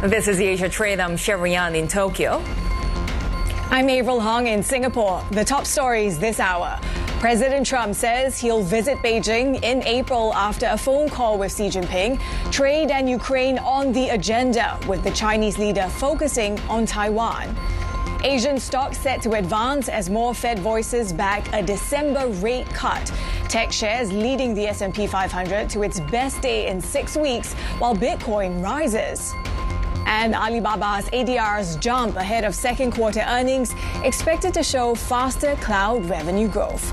This is the Asia Trade. I'm Shery in Tokyo. I'm Avril Hong in Singapore. The top stories this hour. President Trump says he'll visit Beijing in April after a phone call with Xi Jinping. Trade and Ukraine on the agenda, with the Chinese leader focusing on Taiwan. Asian stocks set to advance as more Fed voices back a December rate cut. Tech shares leading the S&P 500 to its best day in 6 weeks, while Bitcoin rises. And Alibaba's ADRs jump ahead of second quarter earnings, expected to show faster cloud revenue growth.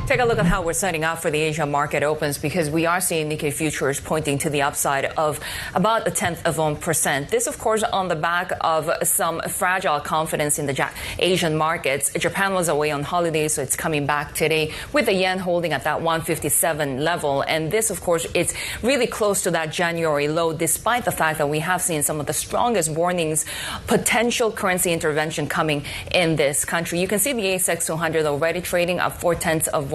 Take a look at how we're setting up for the Asia market opens, because we are seeing Nikkei futures pointing to the upside of about 0.1%. This, of course, on the back of some fragile confidence in the Asian markets. Japan was away on holiday, so it's coming back today with the yen holding at that 157 level. And this, of course, it's really close to that January low, despite the fact that we have seen some of the strongest warnings, potential currency intervention coming in this country. You can see the ASX 200 already trading up 0.4%,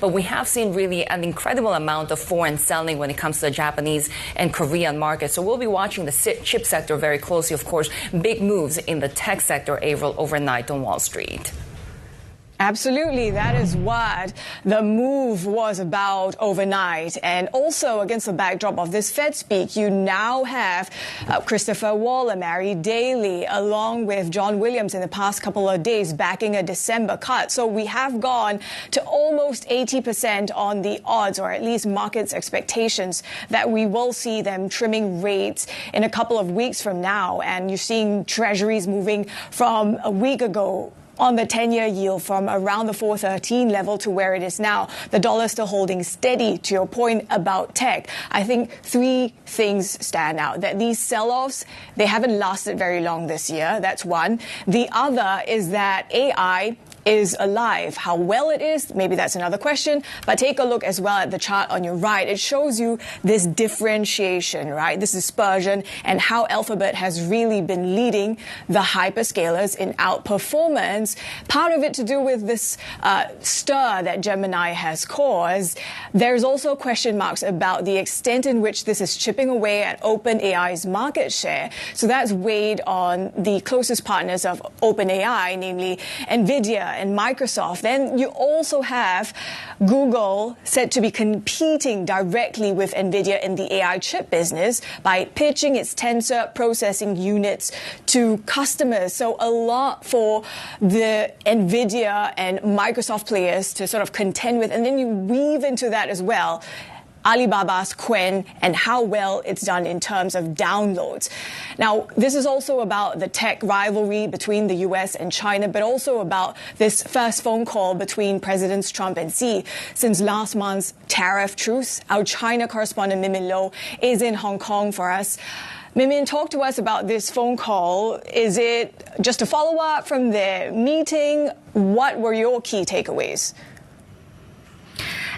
but we have seen really an incredible amount of foreign selling when it comes to the Japanese and Korean markets. So we'll be watching the chip sector very closely. Of course, big moves in the tech sector, Avril, overnight on Wall Street. Absolutely. That is what the move was about overnight. And also against the backdrop of this Fed speak, you now have Christopher Waller, Mary Daly, along with John Williams in the past couple of days backing a December cut. So we have gone to almost 80% on the odds, or at least markets' expectations, that we will see them trimming rates in a couple of weeks from now. And you're seeing treasuries moving from a week ago on the 10-year yield from around the 413 level to where it is now. The dollar still holding steady. To your point about tech, I think three things stand out. That these sell-offs, they haven't lasted very long this year. That's one. The other is that AI is alive. How well it is, maybe that's another question. But take a look as well at the chart on your right. It shows you this differentiation, right? This dispersion, and how Alphabet has really been leading the hyperscalers in outperformance. Part of it to do with this stir that Gemini has caused. There's also question marks about the extent in which this is chipping away at OpenAI's market share. So that's weighed on the closest partners of OpenAI, namely Nvidia and Microsoft. Then you also have Google said to be competing directly with Nvidia in the AI chip business by pitching its Tensor processing units to customers. So a lot for the Nvidia and Microsoft players to sort of contend with. And then you weave into that as well Alibaba's Qwen and how well it's done in terms of downloads. Now, this is also about the tech rivalry between the US and China, but also about this first phone call between Presidents Trump and Xi since last month's tariff truce. Our China correspondent, Min Lo, is in Hong Kong for us. Min, talk to us about this phone call. Is it just a follow-up from the meeting? What were your key takeaways?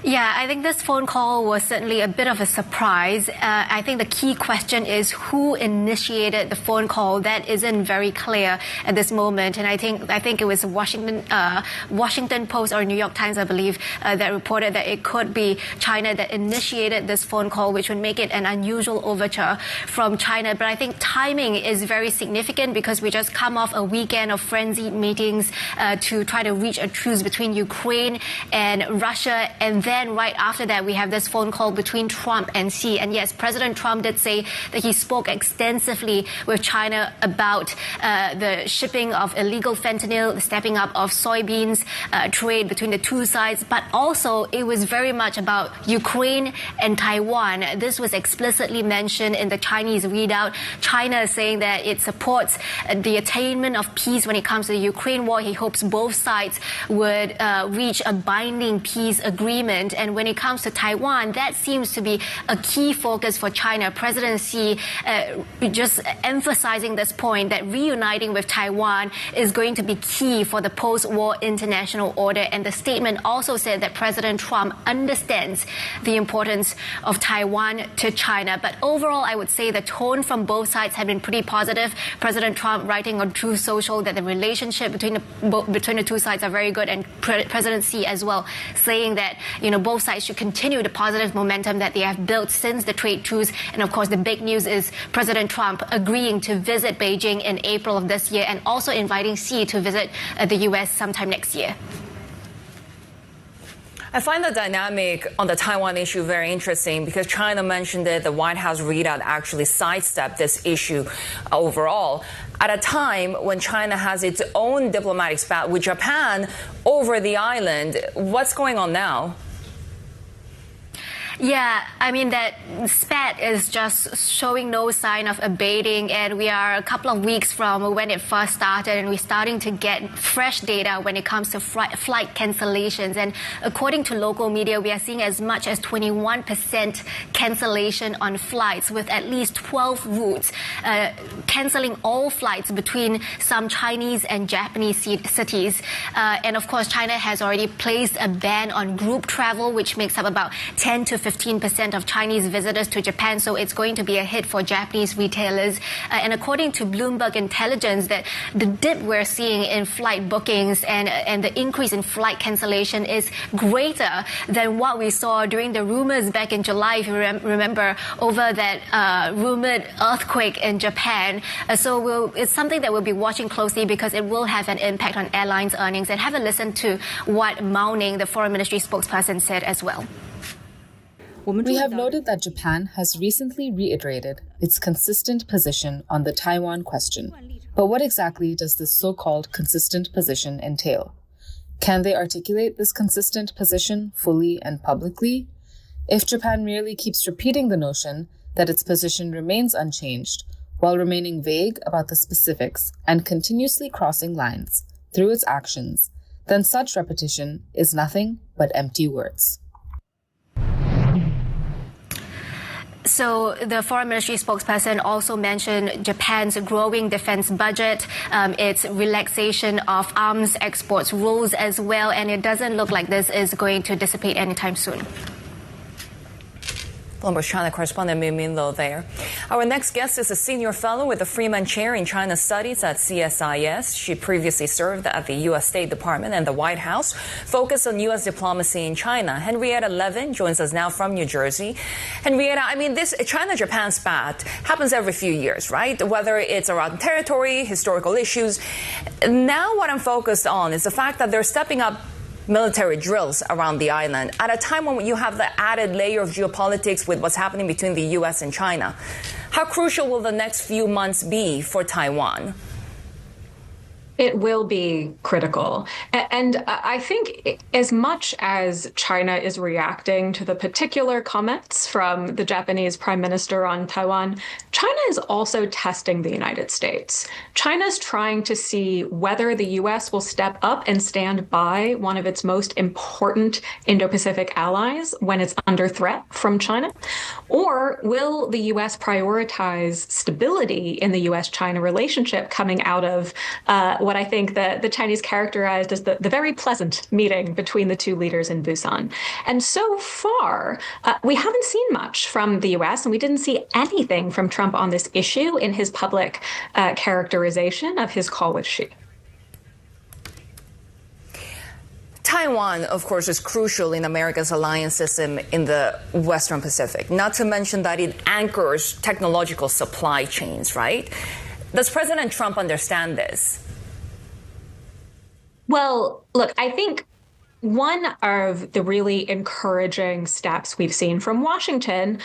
Yeah, I think this phone call was certainly a bit of a surprise. I think the key question is who initiated the phone call. That isn't very clear at this moment. And I think it was Washington Post or New York Times, I believe, that reported that it could be China that initiated this phone call, which would make it an unusual overture from China. But I think timing is very significant because we just come off a weekend of frenzied meetings to try to reach a truce between Ukraine and Russia, and then right after that, we have this phone call between Trump and Xi. And yes, President Trump did say that he spoke extensively with China about the shipping of illegal fentanyl, the stepping up of soybeans trade between the two sides. But also, it was very much about Ukraine and Taiwan. This was explicitly mentioned in the Chinese readout. China is saying that it supports the attainment of peace when it comes to the Ukraine war. He hopes both sides would reach a binding peace agreement. And when it comes to Taiwan, that seems to be a key focus for China. President Xi just emphasizing this point that reuniting with Taiwan is going to be key for the post-war international order. And the statement also said that President Trump understands the importance of Taiwan to China. But overall, I would say the tone from both sides have been pretty positive. President Trump writing on Truth Social that the relationship between the two sides are very good, and President Xi as well saying that, both sides should continue the positive momentum that they have built since the trade truce. And of course, the big news is President Trump agreeing to visit Beijing in April of this year and also inviting Xi to visit the U.S. sometime next year. I find the dynamic on the Taiwan issue very interesting because China mentioned that the White House readout actually sidestepped this issue overall at a time when China has its own diplomatic spat with Japan over the island. What's going on now? Yeah, I mean, that spat is just showing no sign of abating, and we are a couple of weeks from when it first started, and we're starting to get fresh data when it comes to flight cancellations. And according to local media, we are seeing as much as 21% cancellation on flights, with at least 12 routes canceling all flights between some Chinese and Japanese cities. And of course, China has already placed a ban on group travel, which makes up about 10 to 15% of Chinese visitors to Japan, so it's going to be a hit for Japanese retailers. And according to Bloomberg Intelligence, that the dip we're seeing in flight bookings and the increase in flight cancellation is greater than what we saw during the rumors back in July, if you remember, over that rumored earthquake in Japan. So it's something that we'll be watching closely because it will have an impact on airlines' earnings. And have a listen to what Mao Ning, the foreign ministry spokesperson, said as well. We have noted that Japan has recently reiterated its consistent position on the Taiwan question. But what exactly does this so-called consistent position entail? Can they articulate this consistent position fully and publicly? If Japan merely keeps repeating the notion that its position remains unchanged, while remaining vague about the specifics and continuously crossing lines through its actions, then such repetition is nothing but empty words. So the foreign ministry spokesperson also mentioned Japan's growing defense budget, its relaxation of arms exports rules as well, and it doesn't look like this is going to dissipate anytime soon. Bloomberg China correspondent Min Lo there. Our next guest is a senior fellow with the Freeman Chair in China Studies at CSIS. She previously served at the U.S. State Department and the White House, focused on U.S. diplomacy in China. Henrietta Levin joins us now from New Jersey. Henrietta, I mean, this China-Japan spat happens every few years, right? Whether it's around territory, historical issues. Now what I'm focused on is the fact that they're stepping up military drills around the island at a time when you have the added layer of geopolitics with what's happening between the U.S. and China. How crucial will the next few months be for Taiwan? It will be critical. And I think as much as China is reacting to the particular comments from the Japanese Prime Minister on Taiwan, China is also testing the United States. China's trying to see whether the U.S. will step up and stand by one of its most important Indo-Pacific allies when it's under threat from China, or will the U.S. prioritize stability in the U.S.-China relationship coming out of what I think the Chinese characterized as the very pleasant meeting between the two leaders in Busan. And so far, we haven't seen much from the U.S., and we didn't see anything from Trump on this issue in his public characterization of his call with Xi. Taiwan, of course, is crucial in America's alliance system in the Western Pacific, not to mention that it anchors technological supply chains, right? Does President Trump understand this? Well, look, I think one of the really encouraging steps we've seen from Washington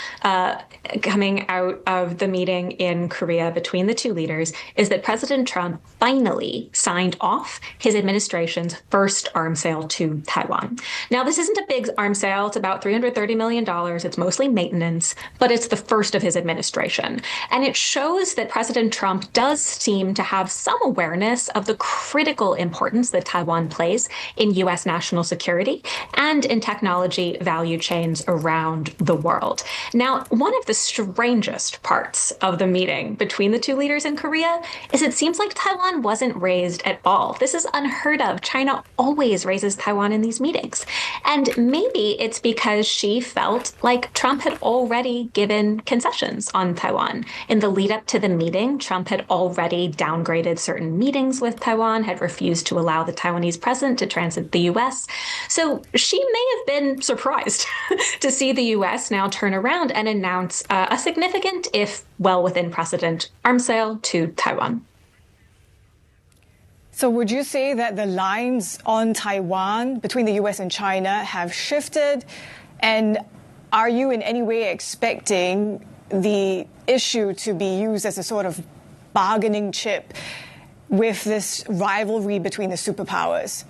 coming out of the meeting in Korea between the two leaders is that President Trump finally signed off his administration's first arms sale to Taiwan. Now, this isn't a big arms sale. It's about $330 million. It's mostly maintenance, but it's the first of his administration. And it shows that President Trump does seem to have some awareness of the critical importance that Taiwan plays in U.S. national security and in technology value chains around the world. Now, one of the strangest parts of the meeting between the two leaders in Korea is it seems like Taiwan wasn't raised at all. This is unheard of. China always raises Taiwan in these meetings. And maybe it's because she felt like Trump had already given concessions on Taiwan. In the lead up to the meeting, Trump had already downgraded certain meetings with Taiwan, had refused to allow the Taiwanese president to transit the U.S. So she may have been surprised to see the U.S. now turn around and announce a significant, if well within precedent, arms sale to Taiwan. So would you say that the lines on Taiwan between the U.S. and China have shifted? And are you in any way expecting the issue to be used as a sort of bargaining chip with this rivalry between the superpowers?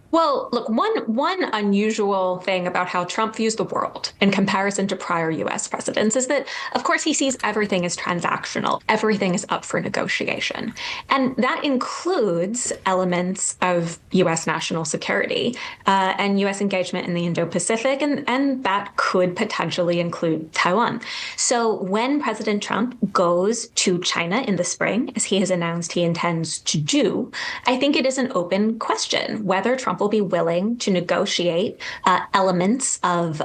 Well, look, one unusual thing about how Trump views the world in comparison to prior U.S. presidents is that, of course, he sees everything as transactional. Everything is up for negotiation. And that includes elements of U.S. national security and U.S. engagement in the Indo-Pacific, and that could potentially include Taiwan. So when President Trump goes to China in the spring, as he has announced he intends to do, I think it is an open question whether Trump will be willing to negotiate elements of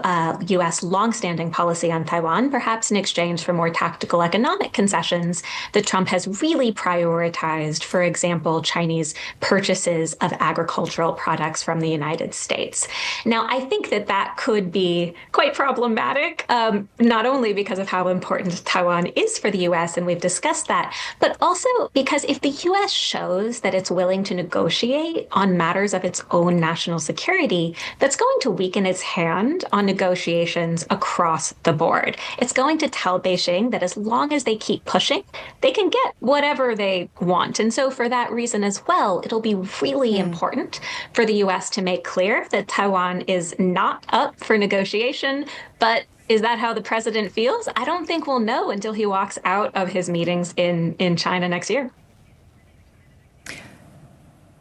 U.S. longstanding policy on Taiwan, perhaps in exchange for more tactical economic concessions that Trump has really prioritized, for example, Chinese purchases of agricultural products from the United States. Now, I think that could be quite problematic, not only because of how important Taiwan is for the U.S., and we've discussed that, but also because if the U.S. shows that it's willing to negotiate on matters of its own national security, that's going to weaken its hand on negotiations across the board. It's going to tell Beijing that as long as they keep pushing, they can get whatever they want. And so for that reason as well, it'll be really important for the U.S. to make clear that Taiwan is not up for negotiation. But is that how the president feels? I don't think we'll know until he walks out of his meetings in China next year.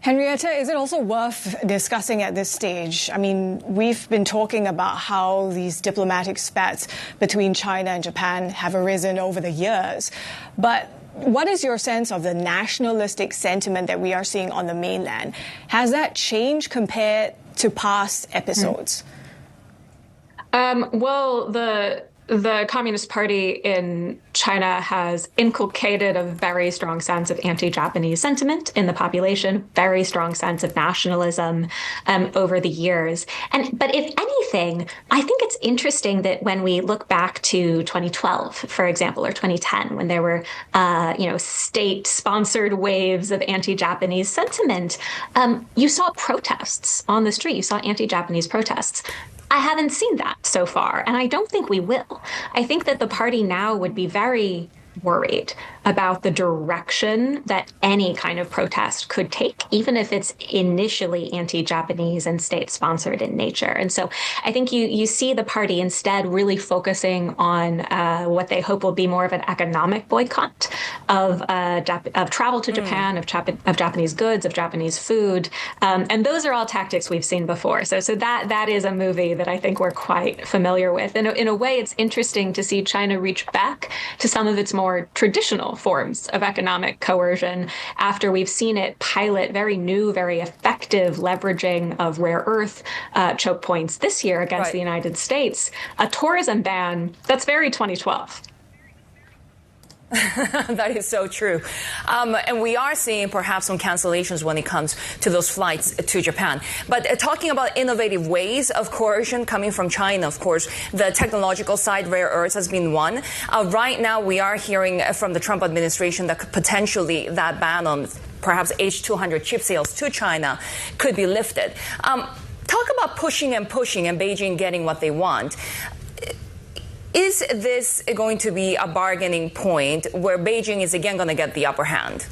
Henrietta, is it also worth discussing at this stage? I mean, we've been talking about how these diplomatic spats between China and Japan have arisen over the years. But what is your sense of the nationalistic sentiment that we are seeing on the mainland? Has that changed compared to past episodes? Well, the Communist Party in China has inculcated a very strong sense of anti-Japanese sentiment in the population, very strong sense of nationalism over the years. But if anything, I think it's interesting that when we look back to 2012, for example, or 2010, when there were state-sponsored waves of anti-Japanese sentiment, you saw protests on the street. You saw anti-Japanese protests. I haven't seen that so far, and I don't think we will. I think that the party now would be very worried about the direction that any kind of protest could take, even if it's initially anti-Japanese and state-sponsored in nature. And so I think you see the party instead really focusing on what they hope will be more of an economic boycott of travel to Japan, of Japanese goods, of Japanese food. And those are all tactics we've seen before. So that is a movie that I think we're quite familiar with. And in a way, it's interesting to see China reach back to some of its more traditional forms of economic coercion after we've seen it pilot very new, very effective leveraging of rare earth choke points this year against the United States. A tourism ban, that's very 2012. That is so true. And we are seeing perhaps some cancellations when it comes to those flights to Japan. But talking about innovative ways of coercion coming from China, of course, the technological side, rare earths, has been one. Right now, we are hearing from the Trump administration that potentially that ban on perhaps H200 chip sales to China could be lifted. Talk about pushing and Beijing getting what they want. Is this going to be a bargaining point where Beijing is again going to get the upper hand?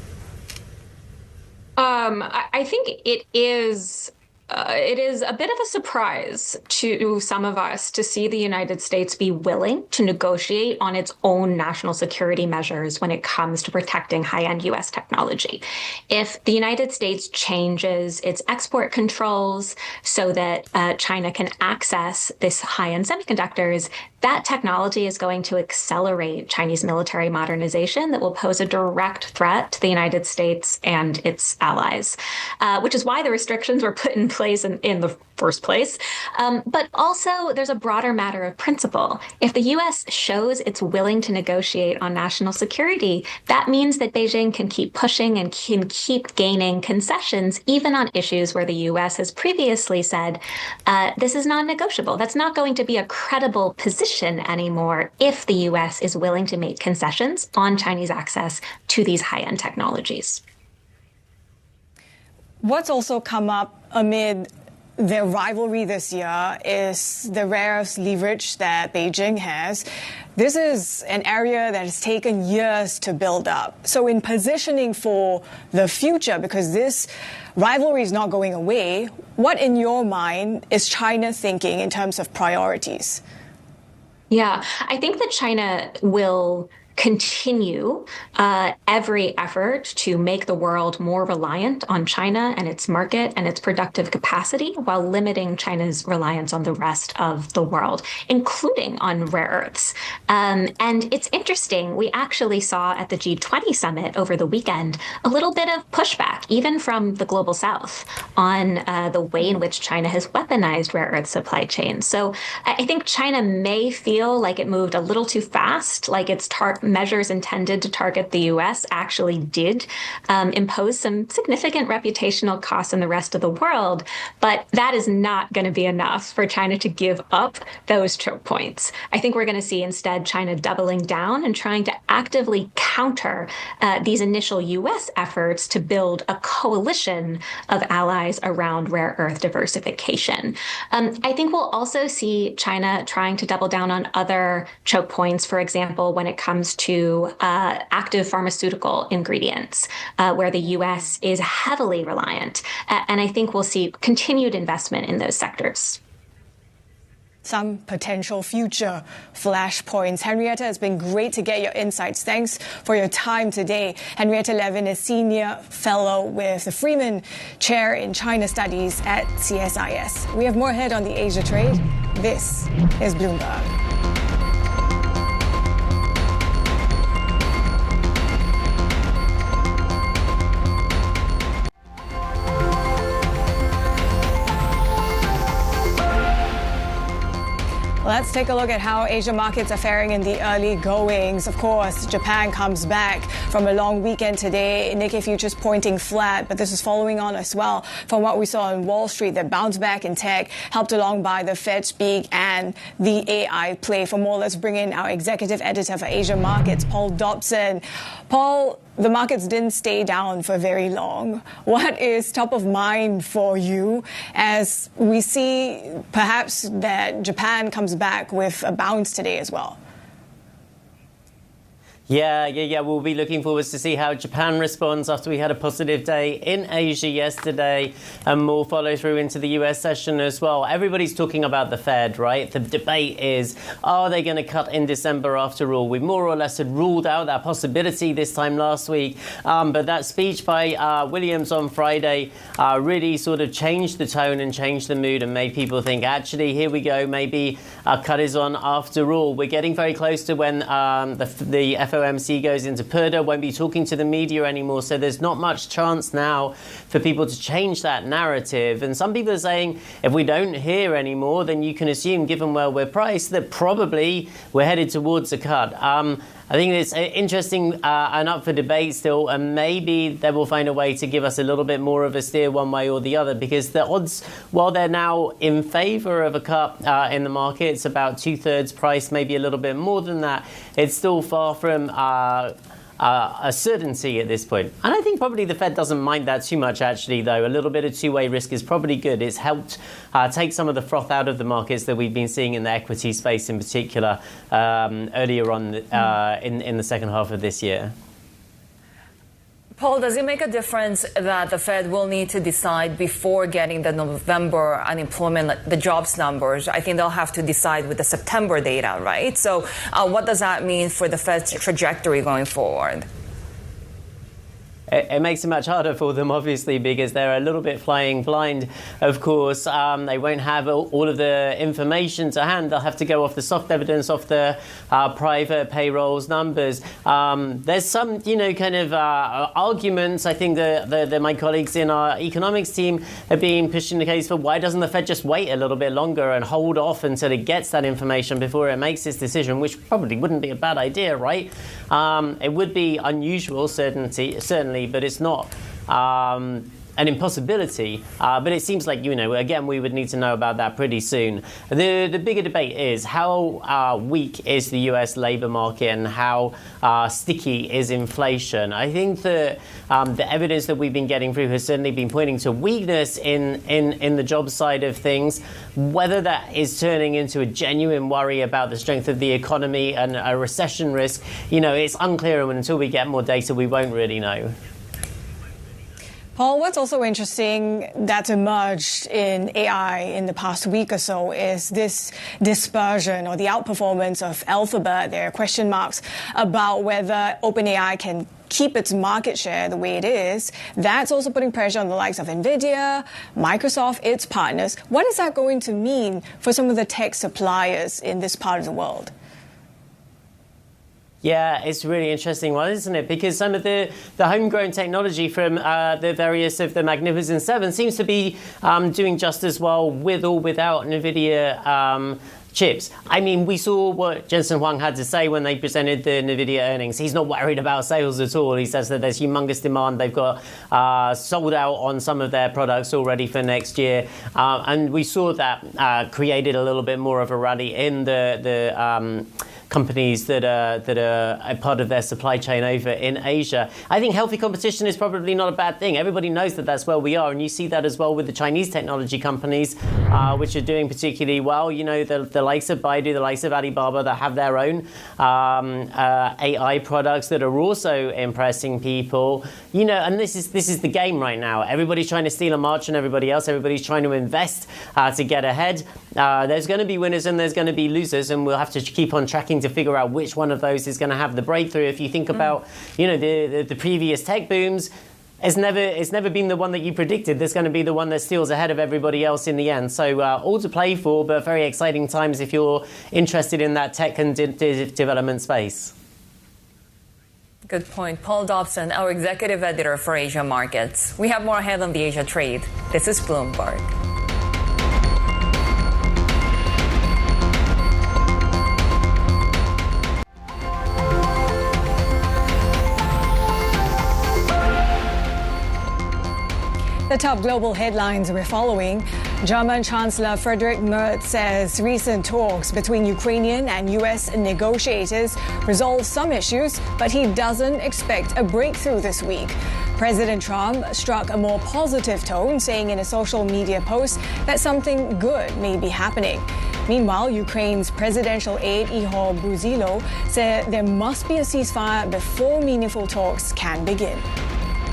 I think it is a bit of a surprise to some of us to see the United States be willing to negotiate on its own national security measures when it comes to protecting high-end U.S. technology. If the United States changes its export controls so that China can access this high-end semiconductors, that technology is going to accelerate Chinese military modernization that will pose a direct threat to the United States and its allies, which is why the restrictions were put in place in the first place. But also, there's a broader matter of principle. If the U.S. shows it's willing to negotiate on national security, that means that Beijing can keep pushing and can keep gaining concessions, even on issues where the U.S. has previously said, this is non-negotiable. That's not going to be a credible position anymore if the U.S. is willing to make concessions on Chinese access to these high-end technologies. What's also come up amid their rivalry this year is the rare earths leverage that Beijing has. This is an area that has taken years to build up. So in positioning for the future, because this rivalry is not going away, what in your mind is China thinking in terms of priorities? Yeah, I think that China will continue every effort to make the world more reliant on China and its market and its productive capacity while limiting China's reliance on the rest of the world, including on rare earths. And it's interesting, we actually saw at the G20 summit over the weekend a little bit of pushback, even from the global south, on the way in which China has weaponized rare earth supply chains. So I think China may feel like it moved a little too fast, like its measures intended to target the U.S. actually did impose some significant reputational costs in the rest of the world. But that is not going to be enough for China to give up those choke points. I think we're going to see instead China doubling down and trying to actively counter these initial U.S. efforts to build a coalition of allies around rare earth diversification. I think we'll also see China trying to double down on other choke points, for example, when it comes to active pharmaceutical ingredients, where the U.S. is heavily reliant. And I think we'll see continued investment in those sectors. Some potential future flashpoints. Henrietta, it's been great to get your insights. Thanks for your time today. Henrietta Levin is Senior Fellow with the Freeman Chair in China Studies at CSIS. We have more ahead on the Asia trade. This is Bloomberg. Let's take a look at how Asia markets are faring in the early goings. Of course, Japan comes back from a long weekend today. Nikkei futures pointing flat, but this is following on as well from what we saw on Wall Street. The bounce back in tech, helped along by the Fed speak and the AI play. For more, let's bring in our executive editor for Asia markets, Paul Dobson. Paul, the markets didn't stay down for very long. What is top of mind for you as we see perhaps that Japan comes back with a bounce today as well? Yeah. We'll be looking forward to see how Japan responds after we had a positive day in Asia yesterday, and more follow through into the US session as well. Everybody's talking about the Fed, right? The debate is, are they going to cut in December after all? We more or less had ruled out that possibility this time last week. But that speech by Williams on Friday really sort of changed the tone and changed the mood and made people think, actually, here we go. Maybe a cut is on after all. We're getting very close to when the FOMC goes into purdah, won't be talking to the media anymore, so there's not much chance now for people to change that narrative. And some people are saying if we don't hear anymore, then you can assume, given where we're priced, that probably we're headed towards a cut. I think it's interesting and up for debate still, and maybe they will find a way to give us a little bit more of a steer one way or the other, because the odds, while they're now in favor of a cut in the market, it's about 2/3 price, maybe a little bit more than that. It's still far from a certainty at this point. And I think probably the Fed doesn't mind that too much, actually, though. A little bit of two-way risk is probably good. It's helped take some of the froth out of the markets that we've been seeing in the equity space in particular earlier on in the second half of this year. Paul, does it make a difference that the Fed will need to decide before getting the November unemployment, the jobs numbers? I think they'll have to decide with the September data, right? So what does that mean for the Fed's trajectory going forward? it makes it much harder for them, obviously, because they're a little bit flying blind, of course. They won't have all of the information to hand. They'll have to go off the soft evidence, off the private payrolls numbers. There's some, kind of arguments. I think that my colleagues in our economics team have been pushing the case for why doesn't the Fed just wait a little bit longer and hold off until it gets that information before it makes its decision, which probably wouldn't be a bad idea, right? It would be unusual, certainly, but it's not an impossibility. But it seems like, again, we would need to know about that pretty soon. The bigger debate is how weak is the US labor market and how sticky is inflation. I think that the evidence that we've been getting through has certainly been pointing to weakness in the job side of things. Whether that is turning into a genuine worry about the strength of the economy and a recession risk, it's unclear, and until we get more data, we won't really know. Paul, what's also interesting that's emerged in AI in the past week or so is this dispersion or the outperformance of Alphabet. There are question marks about whether OpenAI can keep its market share the way it is. That's also putting pressure on the likes of Nvidia, Microsoft, its partners. What is that going to mean for some of the tech suppliers in this part of the world? Yeah, it's really interesting one, isn't it? Because some of the homegrown technology from the various of the Magnificent Seven seems to be doing just as well with or without Nvidia chips. I mean, we saw what Jensen Huang had to say when they presented the Nvidia earnings. He's not worried about sales at all. He says that there's humongous demand. They've got sold out on some of their products already for next year. And we saw that created a little bit more of a rally in the companies that are a part of their supply chain over in Asia. I think healthy competition is probably not a bad thing. Everybody knows that that's where we are, and you see that as well with the Chinese technology companies, which are doing particularly well. The likes of Baidu, the likes of Alibaba, that have their own AI products that are also impressing people. And this is the game right now. Everybody's trying to steal a march on everybody else. Everybody's trying to invest to get ahead. There's going to be winners and there's going to be losers, and we'll have to keep on tracking to figure out which one of those is going to have the breakthrough. If you think about, the previous tech booms, it's never been the one that you predicted. There's going to be the one that steals ahead of everybody else in the end. So all to play for, but very exciting times if you're interested in that tech and development space. Good point. Paul Dobson, our executive editor for Asia Markets. We have more ahead on the Asia trade. This is Bloomberg. The top global headlines we're following. German Chancellor Friedrich Merz says recent talks between Ukrainian and U.S. negotiators resolve some issues, but he doesn't expect a breakthrough this week. President Trump struck a more positive tone, saying in a social media post that something good may be happening. Meanwhile, Ukraine's presidential aide Ihor Bruzilo said there must be a ceasefire before meaningful talks can begin.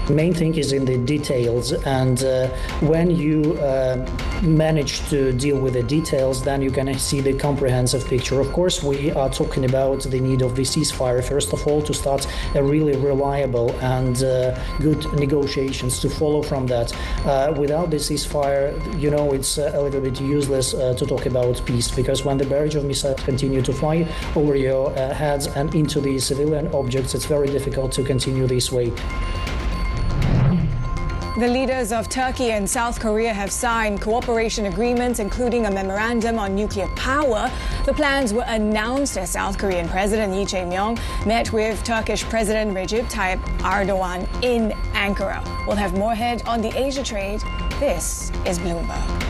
The main thing is in the details, and when you manage to deal with the details, then you're going to see the comprehensive picture. Of course, we are talking about the need of the ceasefire, first of all, to start a really reliable and good negotiations to follow from that. Without the ceasefire, it's a little bit useless to talk about peace, because when the barrage of missiles continue to fly over your heads and into the civilian objects, it's very difficult to continue this way. The leaders of Turkey and South Korea have signed cooperation agreements, including a memorandum on nuclear power. The plans were announced as South Korean President Lee Jae-myung met with Turkish President Recep Tayyip Erdogan in Ankara. We'll have more ahead on the Asia trade. This is Bloomberg.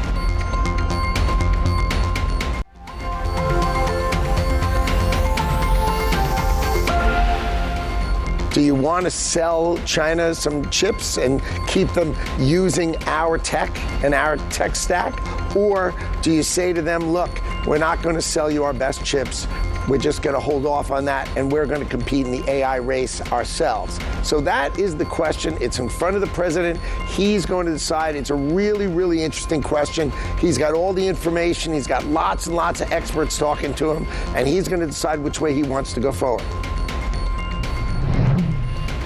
Do you want to sell China some chips and keep them using our tech and our tech stack? Or do you say to them, look, we're not going to sell you our best chips. We're just going to hold off on that, and we're going to compete in the AI race ourselves. So that is the question. It's in front of the president. He's going to decide. It's a really, really interesting question. He's got all the information. He's got lots and lots of experts talking to him, and he's going to decide which way he wants to go forward.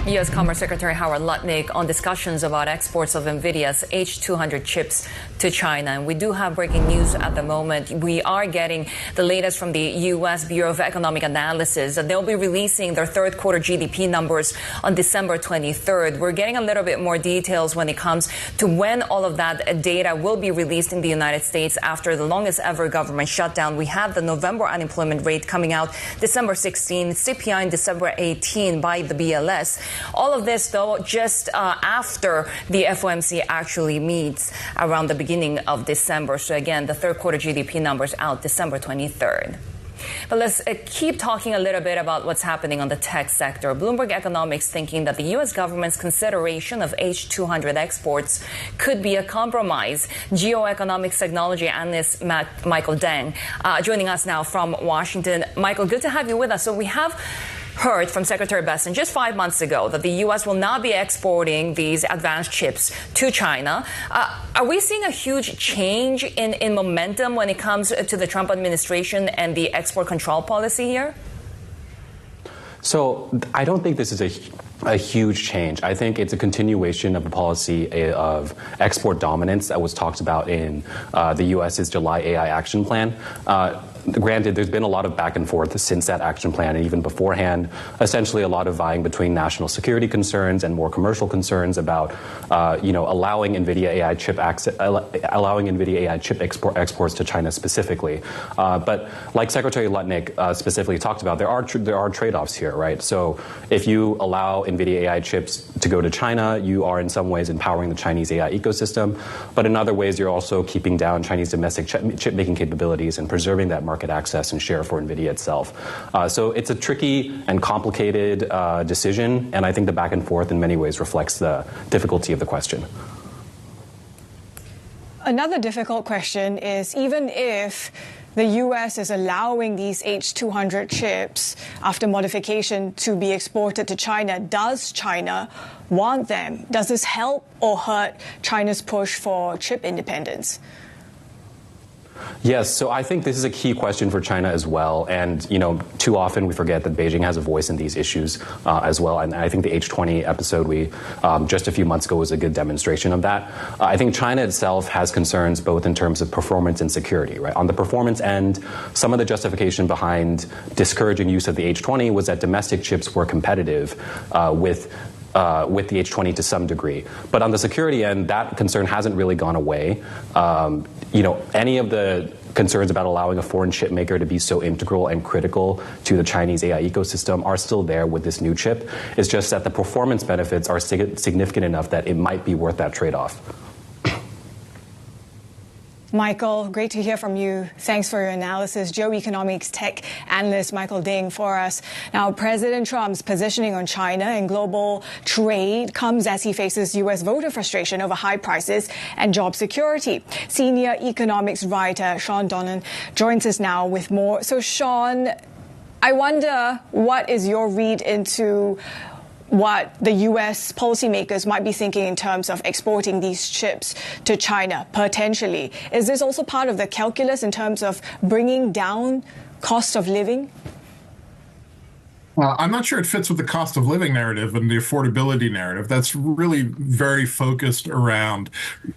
U.S. Commerce Secretary Howard Lutnick on discussions about exports of Nvidia's H200 chips to China. And we do have breaking news at the moment. We are getting the latest from the U.S. Bureau of Economic Analysis. They'll be releasing their third quarter GDP numbers on December 23rd. We're getting a little bit more details when it comes to when all of that data will be released in the United States after the longest ever government shutdown. We have the November unemployment rate coming out December 16, CPI in December 18 by the BLS. All of this, though, just after the FOMC actually meets around the beginning of December. So again, the third quarter GDP numbers out December 23rd. But let's keep talking a little bit about what's happening on the tech sector. Bloomberg Economics thinking that the U.S. government's consideration of H200 exports could be a compromise. Geoeconomics technology analyst Michael Deng joining us now from Washington. Michael, good to have you with us. So we have heard from Secretary Bessent just 5 months ago that the U.S. will not be exporting these advanced chips to China. Are we seeing a huge change in momentum when it comes to the Trump administration and the export control policy here? So I don't think this is a huge change. I think it's a continuation of the policy of export dominance that was talked about in the U.S.'s July AI action plan. Granted, there's been a lot of back and forth since that action plan, and even beforehand, essentially a lot of vying between national security concerns and more commercial concerns about, allowing Nvidia AI chip exports to China specifically. But like Secretary Lutnick specifically talked about, there are trade-offs here, right? So if you allow Nvidia AI chips to go to China, you are in some ways empowering the Chinese AI ecosystem, but in other ways, you're also keeping down Chinese domestic chip-making capabilities and preserving that market access and share for Nvidia itself. So it's a tricky and complicated decision, and I think the back and forth in many ways reflects the difficulty of the question. Another difficult question is, even if the U.S. is allowing these H200 chips after modification to be exported to China, does China want them? Does this help or hurt China's push for chip independence? Yes, so I think this is a key question for China as well. And, too often we forget that Beijing has a voice in these issues as well. And I think the H20 episode we just a few months ago was a good demonstration of that. I think China itself has concerns both in terms of performance and security, right? On the performance end, some of the justification behind discouraging use of the H20 was that domestic chips were competitive with the H20 to some degree. But on the security end, that concern hasn't really gone away. Any of the concerns about allowing a foreign chip maker to be so integral and critical to the Chinese AI ecosystem are still there with this new chip. It's just that the performance benefits are significant enough that it might be worth that trade-off. Michael, great to hear from you. Thanks for your analysis. Geoeconomics tech analyst Michael Deng for us. Now, President Trump's positioning on China and global trade comes as he faces U.S. voter frustration over high prices and job security. Senior economics writer Sean Donnan joins us now with more. So, Sean, I wonder, what is your read into what the U.S. policymakers might be thinking in terms of exporting these chips to China, potentially? Is this also part of the calculus in terms of bringing down cost of living? I'm not sure it fits with the cost of living narrative and the affordability narrative. That's really very focused around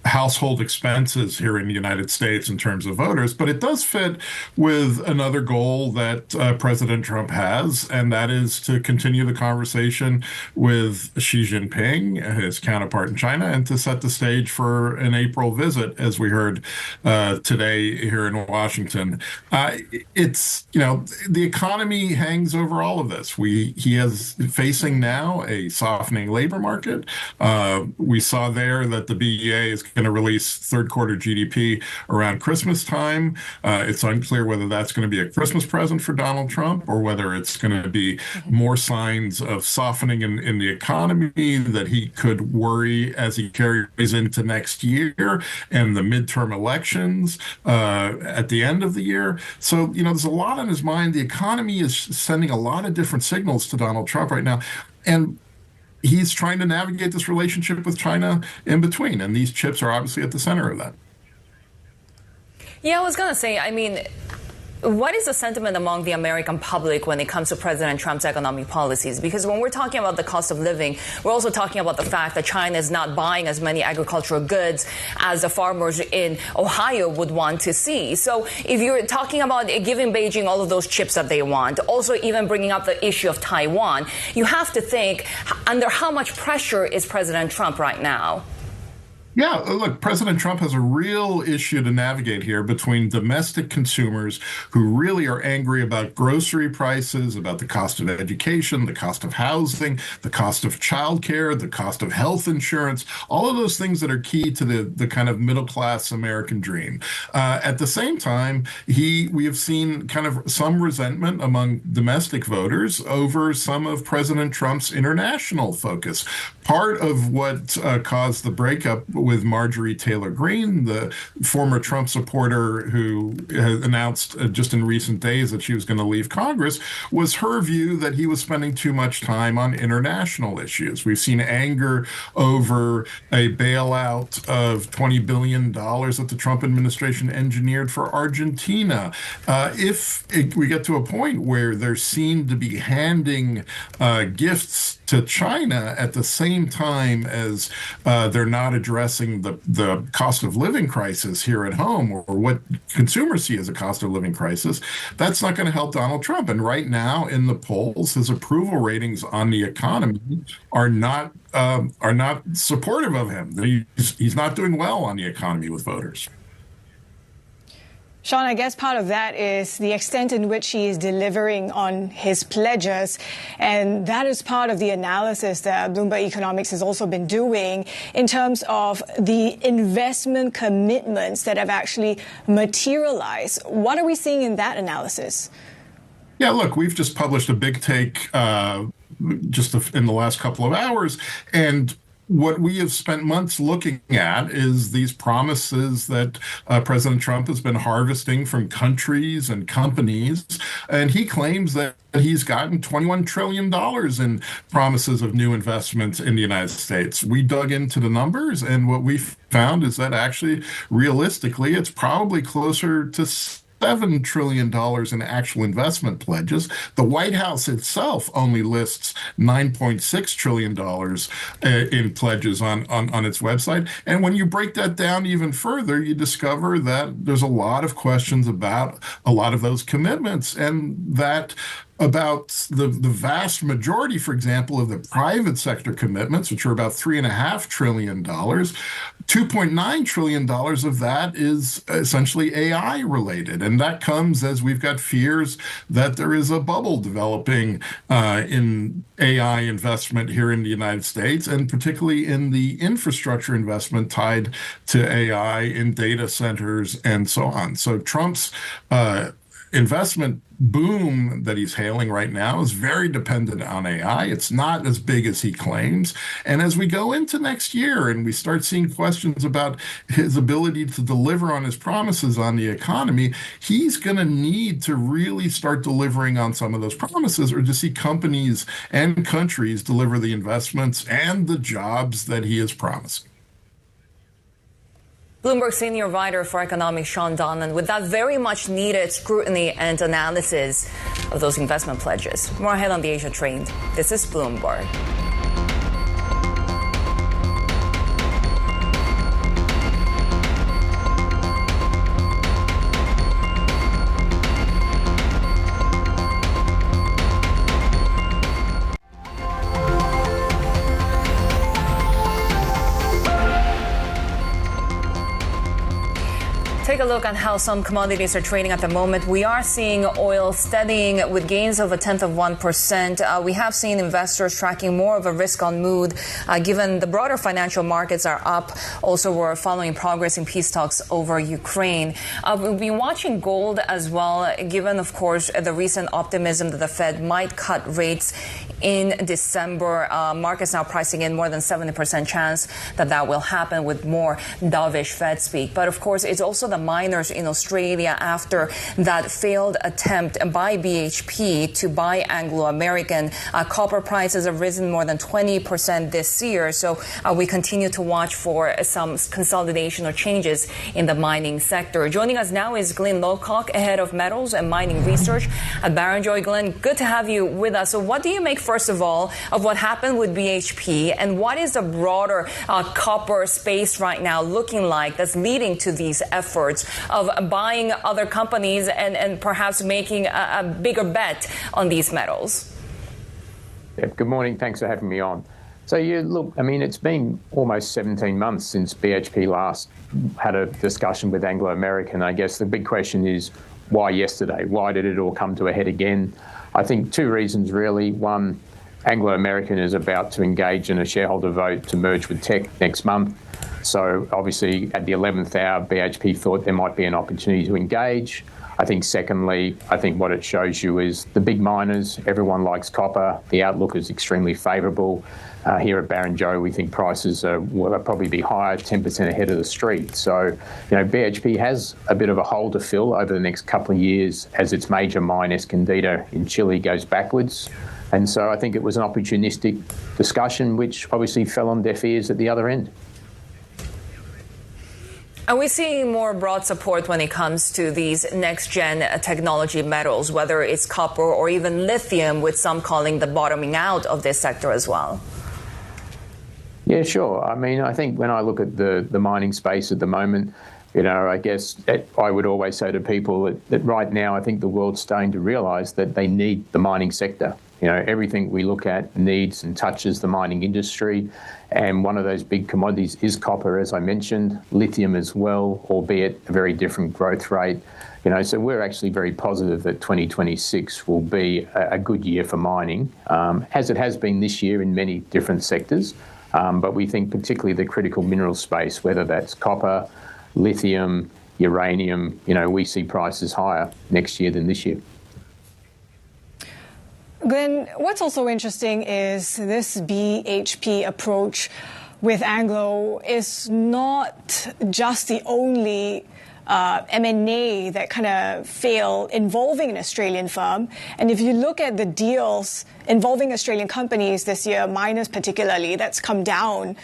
household expenses here in the United States in terms of voters. But it does fit with another goal that President Trump has, and that is to continue the conversation with Xi Jinping, his counterpart in China, and to set the stage for an April visit, as we heard today here in Washington. The economy hangs over all of this. He is facing now a softening labor market. We saw there that the BEA is going to release third quarter GDP around Christmas time. It's unclear whether that's going to be a Christmas present for Donald Trump or whether it's going to be more signs of softening in the economy that he could worry as he carries into next year and the midterm elections at the end of the year. So, there's a lot on his mind. The economy is sending a lot of different signals to Donald Trump right now. And he's trying to navigate this relationship with China in between. And these chips are obviously at the center of that. Yeah, I was going to say, what is the sentiment among the American public when it comes to President Trump's economic policies? Because when we're talking about the cost of living, we're also talking about the fact that China is not buying as many agricultural goods as the farmers in Ohio would want to see. So if you're talking about giving Beijing all of those chips that they want, also even bringing up the issue of Taiwan, you have to think under how much pressure is President Trump right now? Yeah, look, President Trump has a real issue to navigate here between domestic consumers who really are angry about grocery prices, about the cost of education, the cost of housing, the cost of childcare, the cost of health insurance, all of those things that are key to the kind of middle-class American dream. At the same time, we have seen kind of some resentment among domestic voters over some of President Trump's international focus. Part of what caused the breakup with Marjorie Taylor Greene, the former Trump supporter who has announced just in recent days that she was going to leave Congress, was her view that he was spending too much time on international issues. We've seen anger over a bailout of $20 billion that the Trump administration engineered for Argentina. If we get to a point where they're seen to be handing gifts to China at the same time as they're not addressing the cost of living crisis here at home, or what consumers see as a cost of living crisis, that's not going to help Donald Trump. And right now in the polls, his approval ratings on the economy are not supportive of him. He's not doing well on the economy with voters. Sean, I guess part of that is the extent in which he is delivering on his pledges. And that is part of the analysis that Bloomberg Economics has also been doing in terms of the investment commitments that have actually materialized. What are we seeing in that analysis? Yeah, look, we've just published a big take just in the last couple of hours. And what we have spent months looking at is these promises that President Trump has been harvesting from countries and companies. And he claims that he's gotten $21 trillion in promises of new investments in the United States. We dug into the numbers, and what we found is that actually, realistically, it's probably closer to $7 trillion in actual investment pledges. The White House itself only lists $9.6 trillion in pledges on its website. And when you break that down even further, you discover that there's a lot of questions about a lot of those commitments, and that about the vast majority, for example, of the private sector commitments, which are about $3.5 trillion, $2.9 trillion of that is essentially AI related. And that comes as we've got fears that there is a bubble developing in AI investment here in the United States, and particularly in the infrastructure investment tied to AI in data centers and so on. So Trump's investment boom that he's hailing right now is very dependent on AI. It's not as big as he claims. And as we go into next year and we start seeing questions about his ability to deliver on his promises on the economy, he's going to need to really start delivering on some of those promises, or to see companies and countries deliver the investments and the jobs that he is promising. Bloomberg senior writer for economics, Sean Donnan, with that very much needed scrutiny and analysis of those investment pledges. More ahead on the Asia trade. This is Bloomberg. Take a look at how some commodities are trading at the moment. We are seeing oil steadying with gains of 0.1%. We have seen investors tracking more of a risk-on mood, given the broader financial markets are up. Also, we're following progress in peace talks over Ukraine. We'll be watching gold as well, given, of course, the recent optimism that the Fed might cut rates in December. Markets now pricing in more than 70% chance that will happen with more dovish Fed speak. But of course, it's also the miners in Australia after that failed attempt by BHP to buy Anglo American. Copper prices have risen more than 20% this year. So we continue to watch for some consolidation or changes in the mining sector. Joining us now is Glyn Lawcock, head of metals and mining research at Barrenjoey. Glyn, good to have you with us. So what do you make, first of all, of what happened with BHP, and what is the broader copper space right now looking like that's leading to these efforts of buying other companies and perhaps making a bigger bet on these metals? Yeah, good morning. Thanks for having me on. So, look, I mean, it's been almost 17 months since BHP last had a discussion with Anglo American. I guess the big question is, why yesterday? Why did it all come to a head again? I think two reasons, really. One, Anglo American is about to engage in a shareholder vote to merge with Teck next month. So, obviously, at the 11th hour, BHP thought there might be an opportunity to engage. I think secondly, I think what it shows you is the big miners, everyone likes copper. The outlook is extremely favourable. Here at Barrenjoey, we think prices will probably be higher, 10% ahead of the street. So, BHP has a bit of a hole to fill over the next couple of years as its major mine, Escondida in Chile, goes backwards. And so I think it was an opportunistic discussion, which obviously fell on deaf ears at the other end. Are we seeing more broad support when it comes to these next-gen technology metals, whether it's copper or even lithium, with some calling the bottoming out of this sector as well? Yeah, sure. I mean, I think when I look at the mining space at the moment, I guess I would always say to people that right now I think the world's starting to realise that they need the mining sector. Everything we look at needs and touches the mining industry. And one of those big commodities is copper, as I mentioned, lithium as well, albeit a very different growth rate. So we're actually very positive that 2026 will be a good year for mining, as it has been this year in many different sectors. But we think particularly the critical mineral space, whether that's copper, lithium, uranium, we see prices higher next year than this year. Glyn, what's also interesting is this BHP approach with Anglo is not just the only M&A that kind of failed involving an Australian firm. And if you look at the deals involving Australian companies this year, miners particularly, that's come down.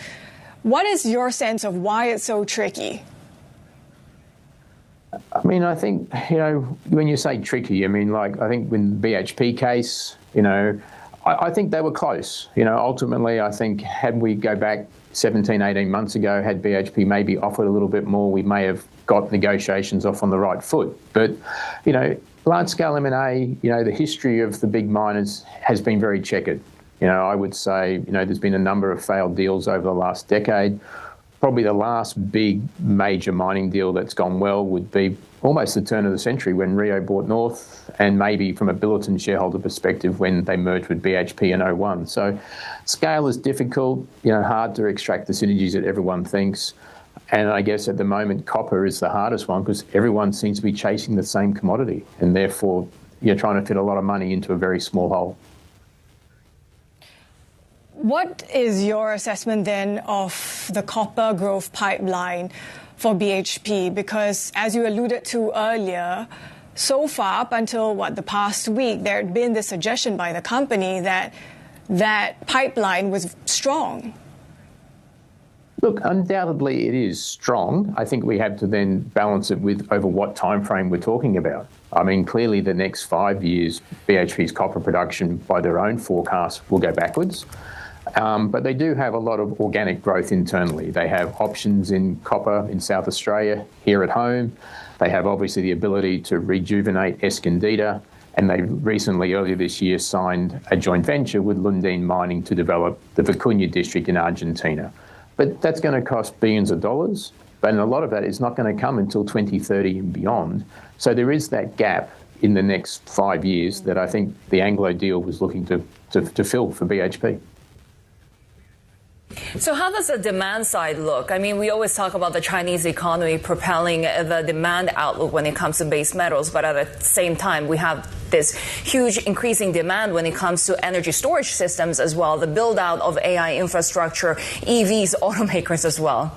What is your sense of why it's so tricky? I mean, I think, when you say tricky, I mean, I think with the BHP case, I think they were close. Ultimately, I think had we go back 17, 18 months ago, had BHP maybe offered a little bit more, we may have got negotiations off on the right foot. But, large-scale M&A, the history of the big miners has been very checkered. I would say, there's been a number of failed deals over the last decade. Probably the last big major mining deal that's gone well would be almost the turn of the century when Rio bought North, and maybe from a Billiton shareholder perspective when they merged with BHP in 2001. So scale is difficult, hard to extract the synergies that everyone thinks. And I guess at the moment, copper is the hardest one because everyone seems to be chasing the same commodity, and therefore you're trying to fit a lot of money into a very small hole. What is your assessment then of the copper growth pipeline for BHP? Because as you alluded to earlier, so far up until the past week, there had been this suggestion by the company that that pipeline was strong. Look, undoubtedly it is strong. I think we have to then balance it with over what time frame we're talking about. I mean, clearly the next 5 years, BHP's copper production by their own forecast will go backwards. But they do have a lot of organic growth internally. They have options in copper in South Australia, here at home. They have obviously the ability to rejuvenate Escondida, and they recently, earlier this year, signed a joint venture with Lundin Mining to develop the Vicuña district in Argentina. But that's going to cost billions of dollars, but a lot of that is not going to come until 2030 and beyond. So there is that gap in the next 5 years that I think the Anglo deal was looking to fill for BHP. So how does the demand side look? I mean, we always talk about the Chinese economy propelling the demand outlook when it comes to base metals, but at the same time, we have this huge increasing demand when it comes to energy storage systems as well, the build out of AI infrastructure, EVs, automakers as well?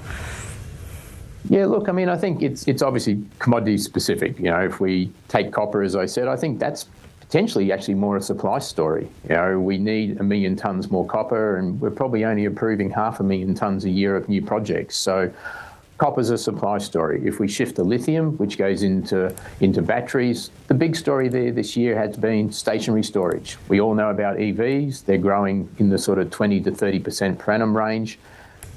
Yeah, look, I mean, I think it's obviously commodity specific. You know, if we take copper, as I said, I think that's potentially actually more a supply story. You know, we need 1 million tonnes more copper, and we're probably only approving 500,000 tonnes a year of new projects. So copper's a supply story. If we shift to lithium, which goes into batteries, the big story there this year has been stationary storage. We all know about EVs. They're growing in the sort of 20 to 30% per annum range.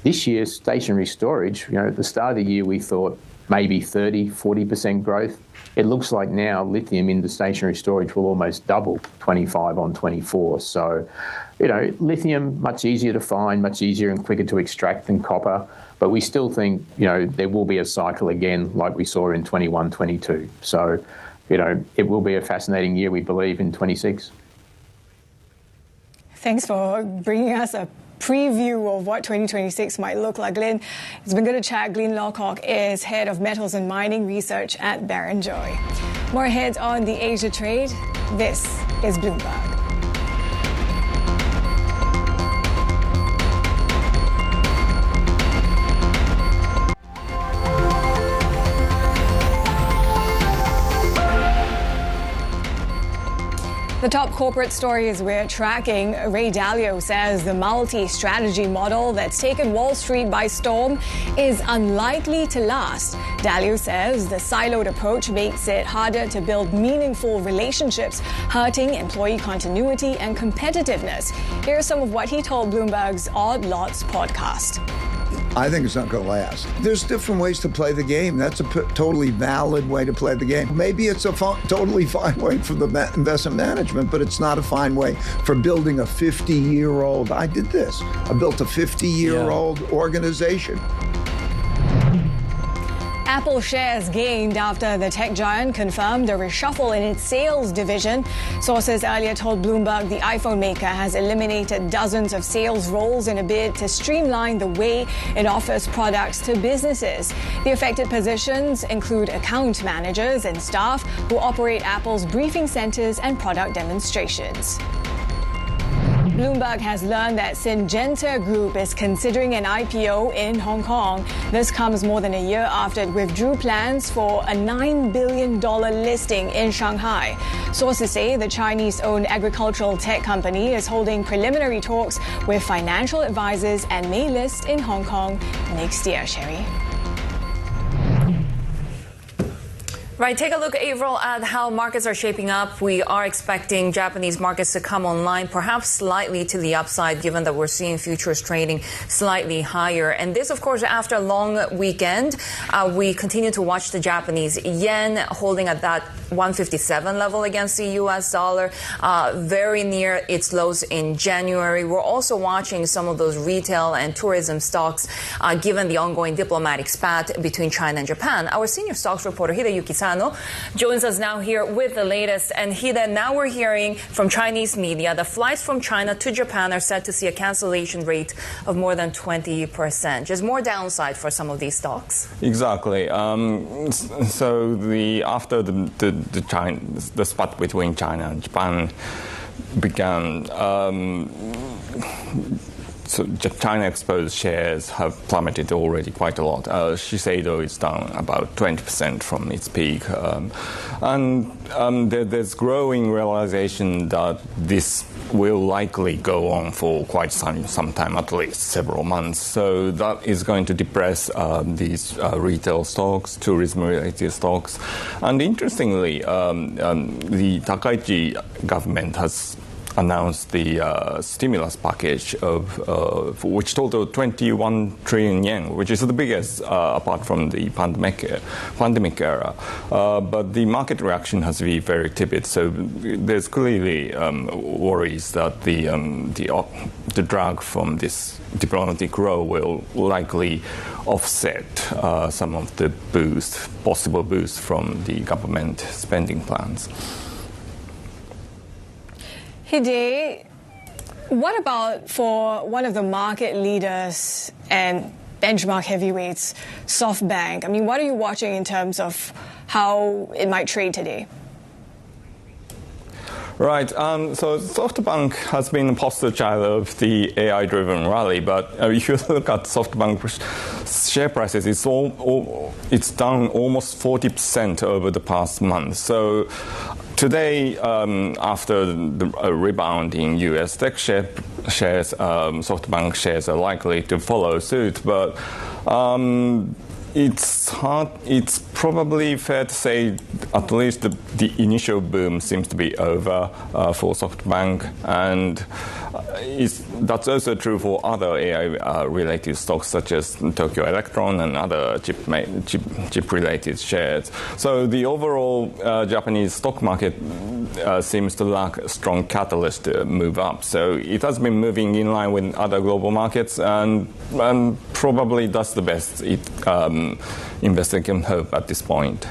This year, stationary storage, you know, at the start of the year, we thought maybe 30, 40% growth. It looks like now lithium into stationary storage will almost double 25 on 24. So, you know, lithium, much easier to find, much easier and quicker to extract than copper. But we still think, you know, there will be a cycle again like we saw in 21, 22. So, you know, it will be a fascinating year, we believe, in 26. Thanks for bringing us a preview of what 2026 might look like. Glyn, it's been good to chat. Glyn Lawcock is head of metals and mining research at Barrenjoey. More ahead on the Asia trade. This is Bloomberg. The top corporate stories we're tracking. Ray Dalio says the multi-strategy model that's taken Wall Street by storm is unlikely to last. Dalio says the siloed approach makes it harder to build meaningful relationships, hurting employee continuity and competitiveness. Here's some of what he told Bloomberg's Odd Lots podcast. I think it's not going to last. There's different ways to play the game. That's a totally valid way to play the game. Maybe it's a totally fine way for the investment management, but it's not a fine way for building a 50-year-old. I did this. I built a 50-year-old organization. Apple shares gained after the tech giant confirmed a reshuffle in its sales division. Sources earlier told Bloomberg the iPhone maker has eliminated dozens of sales roles in a bid to streamline the way it offers products to businesses. The affected positions include account managers and staff who operate Apple's briefing centers and product demonstrations. Bloomberg has learned that Syngenta Group is considering an IPO in Hong Kong. This comes more than a year after it withdrew plans for a $9 billion listing in Shanghai. Sources say the Chinese-owned agricultural tech company is holding preliminary talks with financial advisors and may list in Hong Kong next year. Shery. Right, take a look, Avril, at how markets are shaping up. We are expecting Japanese markets to come online, perhaps slightly to the upside, given that we're seeing futures trading slightly higher. And this, of course, after a long weekend. We continue to watch the Japanese yen holding at that 157 level against the U.S. dollar, very near its lows in January. We're also watching some of those retail and tourism stocks, given the ongoing diplomatic spat between China and Japan. Our senior stocks reporter, Hideyuki joins us now here with the latest. And Hida, now we're hearing from Chinese media the flights from China to Japan are set to see a cancellation rate of more than 20%. Just more downside for some of these stocks. Exactly. So after the spat between China and Japan began, so China-exposed shares have plummeted already quite a lot. Shiseido is down about 20% from its peak. And there's growing realization that this will likely go on for quite some time, at least several months. So that is going to depress these retail stocks, tourism-related stocks. And interestingly, the Takaichi government has announced the stimulus package of which totaled 21 trillion yen, which is the biggest apart from the pandemic era. But the market reaction has been very tepid. So there's clearly worries that the drag from this diplomatic row will likely offset some of the possible boost from the government spending plans. Hide, what about for one of the market leaders and benchmark heavyweights, SoftBank? I mean, what are you watching in terms of how it might trade today? Right. So SoftBank has been a poster child of the AI-driven rally, but if you look at SoftBank share prices, it's down almost 40% over the past month. So today, after the rebound in U.S. tech shares, SoftBank shares are likely to follow suit, but it's probably fair to say at least the initial boom seems to be over for SoftBank, and that's also true for other AI-related stocks such as Tokyo Electron and other chip-related shares. So the overall Japanese stock market seems to lack a strong catalyst to move up. So it has been moving in line with other global markets, and probably that's the best investor can hope at this point.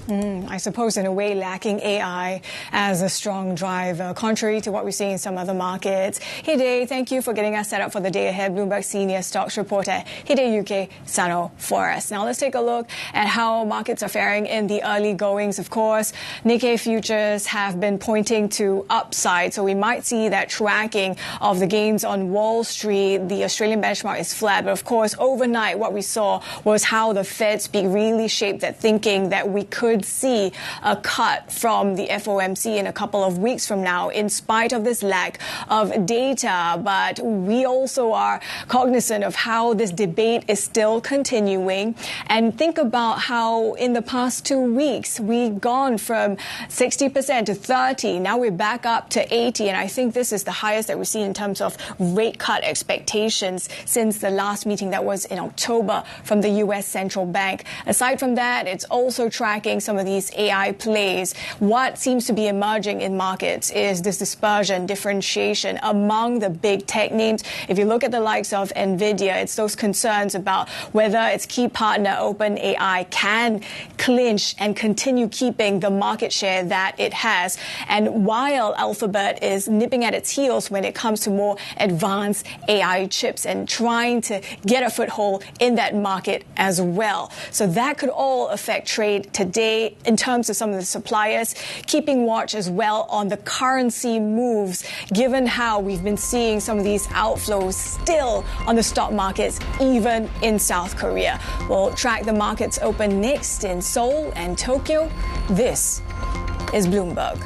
I suppose in a way lacking AI as a strong driver, contrary to what we see in some other markets. Hide, thank you for getting us set up for the day ahead. Bloomberg senior stocks reporter Hide UK Sano for us. Now let's take a look at how markets are faring in the early goings. Of course, Nikkei futures have been pointing to upside, so we might see that tracking of the gains on Wall Street. The Australian benchmark is flat, but of course overnight what we saw was how the Fed speak really shaped that thinking that we could see a cut from the FOMC in a couple of weeks from now in spite of this lack of data. But we also are cognizant of how this debate is still continuing, and think about how in the past 2 weeks we've gone from 60% to 30%. Now we're back up to 80%, and I think this is the highest that we've seen in terms of rate cut expectations since the last meeting that was in October from the U.S. Central Bank. Aside from that, it's also tracking some of these AI plays. What seems to be emerging in markets is this dispersion, differentiation among the big tech names. If you look at the likes of Nvidia, it's those concerns about whether its key partner OpenAI can clinch and continue keeping the market share that it has. And while Alphabet is nipping at its heels when it comes to more advanced AI chips and trying to get a foothold in that market as well. So that could all affect trade today in terms of some of the suppliers, keeping watch as well on the currency moves, given how we've been seeing some of these outflows still on the stock markets, even in South Korea. We'll track the markets open next in Seoul and Tokyo. This is Bloomberg.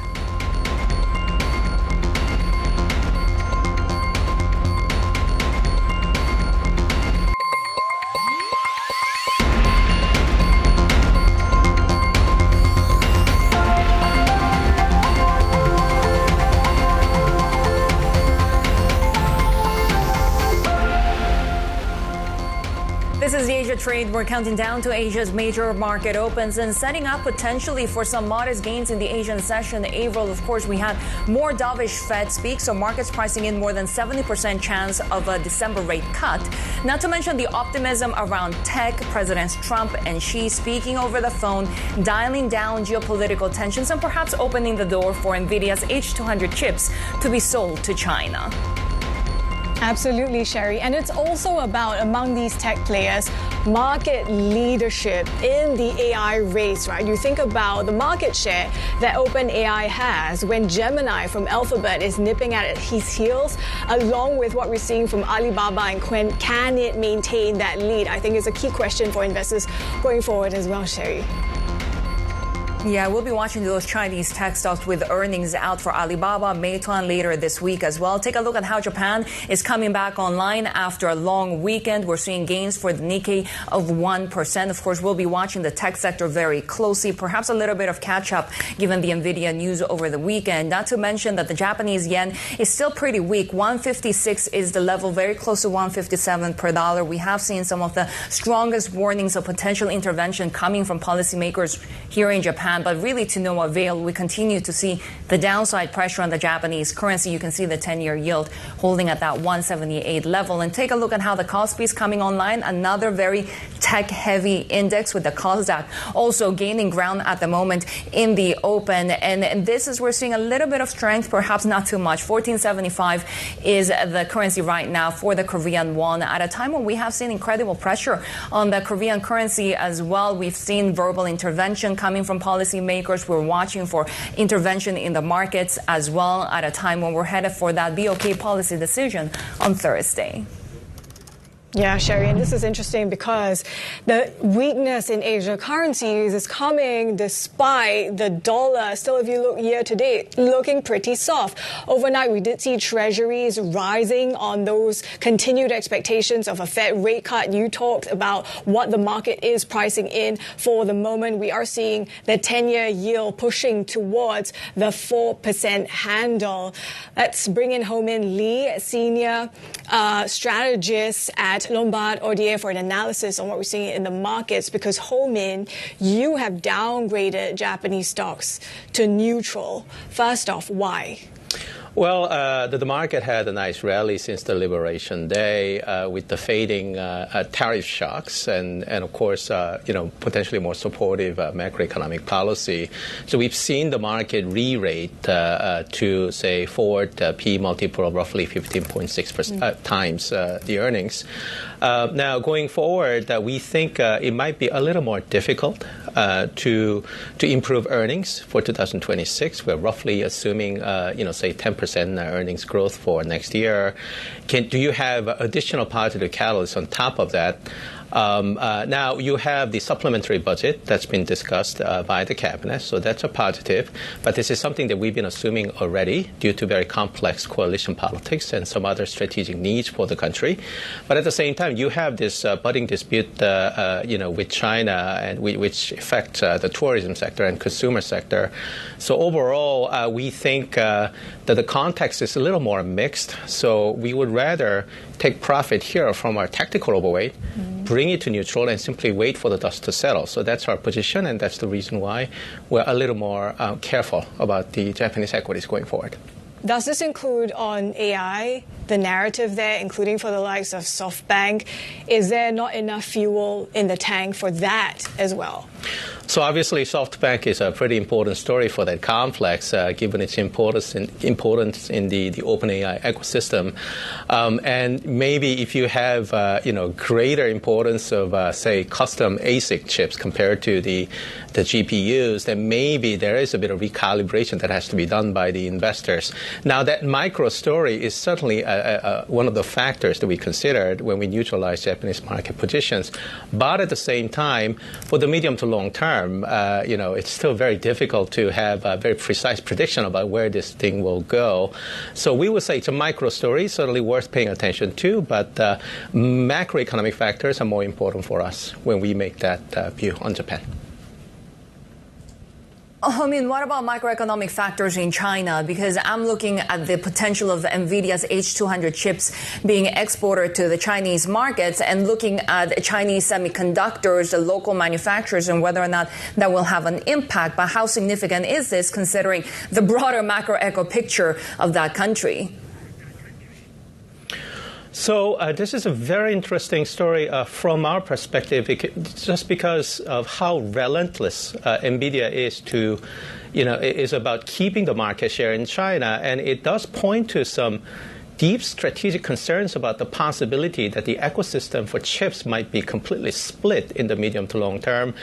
This is the Asia Trade. We're counting down to Asia's major market opens and setting up potentially for some modest gains in the Asian session. Avril, of course, we had more dovish Fed speak, so markets pricing in more than 70% chance of a December rate cut. Not to mention the optimism around tech, Presidents Trump and Xi speaking over the phone, dialing down geopolitical tensions and perhaps opening the door for Nvidia's H200 chips to be sold to China. Absolutely, Shery. And it's also about, among these tech players, market leadership in the AI race, right? You think about the market share that OpenAI has when Gemini from Alphabet is nipping at his heels, along with what we're seeing from Alibaba and Glyn. Can it maintain that lead? I think is a key question for investors going forward as well, Shery. Yeah, we'll be watching those Chinese tech stocks with earnings out for Alibaba, Meituan later this week as well. Take a look at how Japan is coming back online after a long weekend. We're seeing gains for the Nikkei of 1%. Of course, we'll be watching the tech sector very closely. Perhaps a little bit of catch-up given the Nvidia news over the weekend. Not to mention that the Japanese yen is still pretty weak. 156 is the level, very close to 157 per dollar. We have seen some of the strongest warnings of potential intervention coming from policymakers here in Japan. But really to no avail. We continue to see the downside pressure on the Japanese currency. You can see the 10-year yield holding at that 178 level. And take a look at how the Kospi is coming online. Another very tech-heavy index, with the Kosdaq also gaining ground at the moment in the open. And this is, we're seeing a little bit of strength, perhaps not too much. 1475 is the currency right now for the Korean won, at a time when we have seen incredible pressure on the Korean currency as well. We've seen verbal intervention coming from policymakers. We're watching for intervention in the markets as well, at a time when we're headed for that BOK policy decision on Thursday. Yeah, Shery, and this is interesting because the weakness in Asia currencies is coming despite the dollar still, if you look year to date, looking pretty soft. Overnight, we did see treasuries rising on those continued expectations of a Fed rate cut. You talked about what the market is pricing in for the moment. We are seeing the 10-year yield pushing towards the 4% handle. Let's bring in Homin Lee, senior strategist at Lombard Odier, for an analysis on what we're seeing in the markets, because Homin, you have downgraded Japanese stocks to neutral. First off, why? Well, the market had a nice rally since the Liberation Day with the fading tariff shocks and of course, potentially more supportive macroeconomic policy. So we've seen the market re-rate to, say, forward P multiple of roughly 15.6 times the earnings. Now, going forward, we think it might be a little more difficult to improve earnings for 2026. We're roughly assuming, say, 10% earnings growth for next year. Do you have additional positive catalysts on top of that? Now, you have the supplementary budget that's been discussed by the cabinet, so that's a positive. But this is something that we've been assuming already due to very complex coalition politics and some other strategic needs for the country. But at the same time, you have this budding dispute, with China, and which affects the tourism sector and consumer sector. So overall, we think that the context is a little more mixed. So we would rather take profit here from our tactical overweight, bring it to neutral, and simply wait for the dust to settle. So that's our position, and that's the reason why we're a little more careful about the Japanese equities going forward. Does this include on AI, the narrative there, including for the likes of SoftBank? Is there not enough fuel in the tank for that as well? So obviously, SoftBank is a pretty important story for that complex, given its importance in the OpenAI ecosystem. And maybe if you have, greater importance of, say, custom ASIC chips compared to the GPUs, then maybe there is a bit of recalibration that has to be done by the investors. Now, that micro story is certainly one of the factors that we considered when we neutralized Japanese market positions. But at the same time, for the medium to long term, it's still very difficult to have a very precise prediction about where this thing will go. So we would say it's a micro story, certainly worth paying attention to, but macroeconomic factors are more important for us when we make that view on Japan. I mean, what about macroeconomic factors in China? Because I'm looking at the potential of Nvidia's H200 chips being exported to the Chinese markets and looking at Chinese semiconductors, the local manufacturers, and whether or not that will have an impact. But how significant is this considering the broader macroeco picture of that country? So this is a very interesting story from our perspective, just because of how relentless Nvidia is to, is about keeping the market share in China. And it does point to some deep strategic concerns about the possibility that the ecosystem for chips might be completely split in the medium to long term.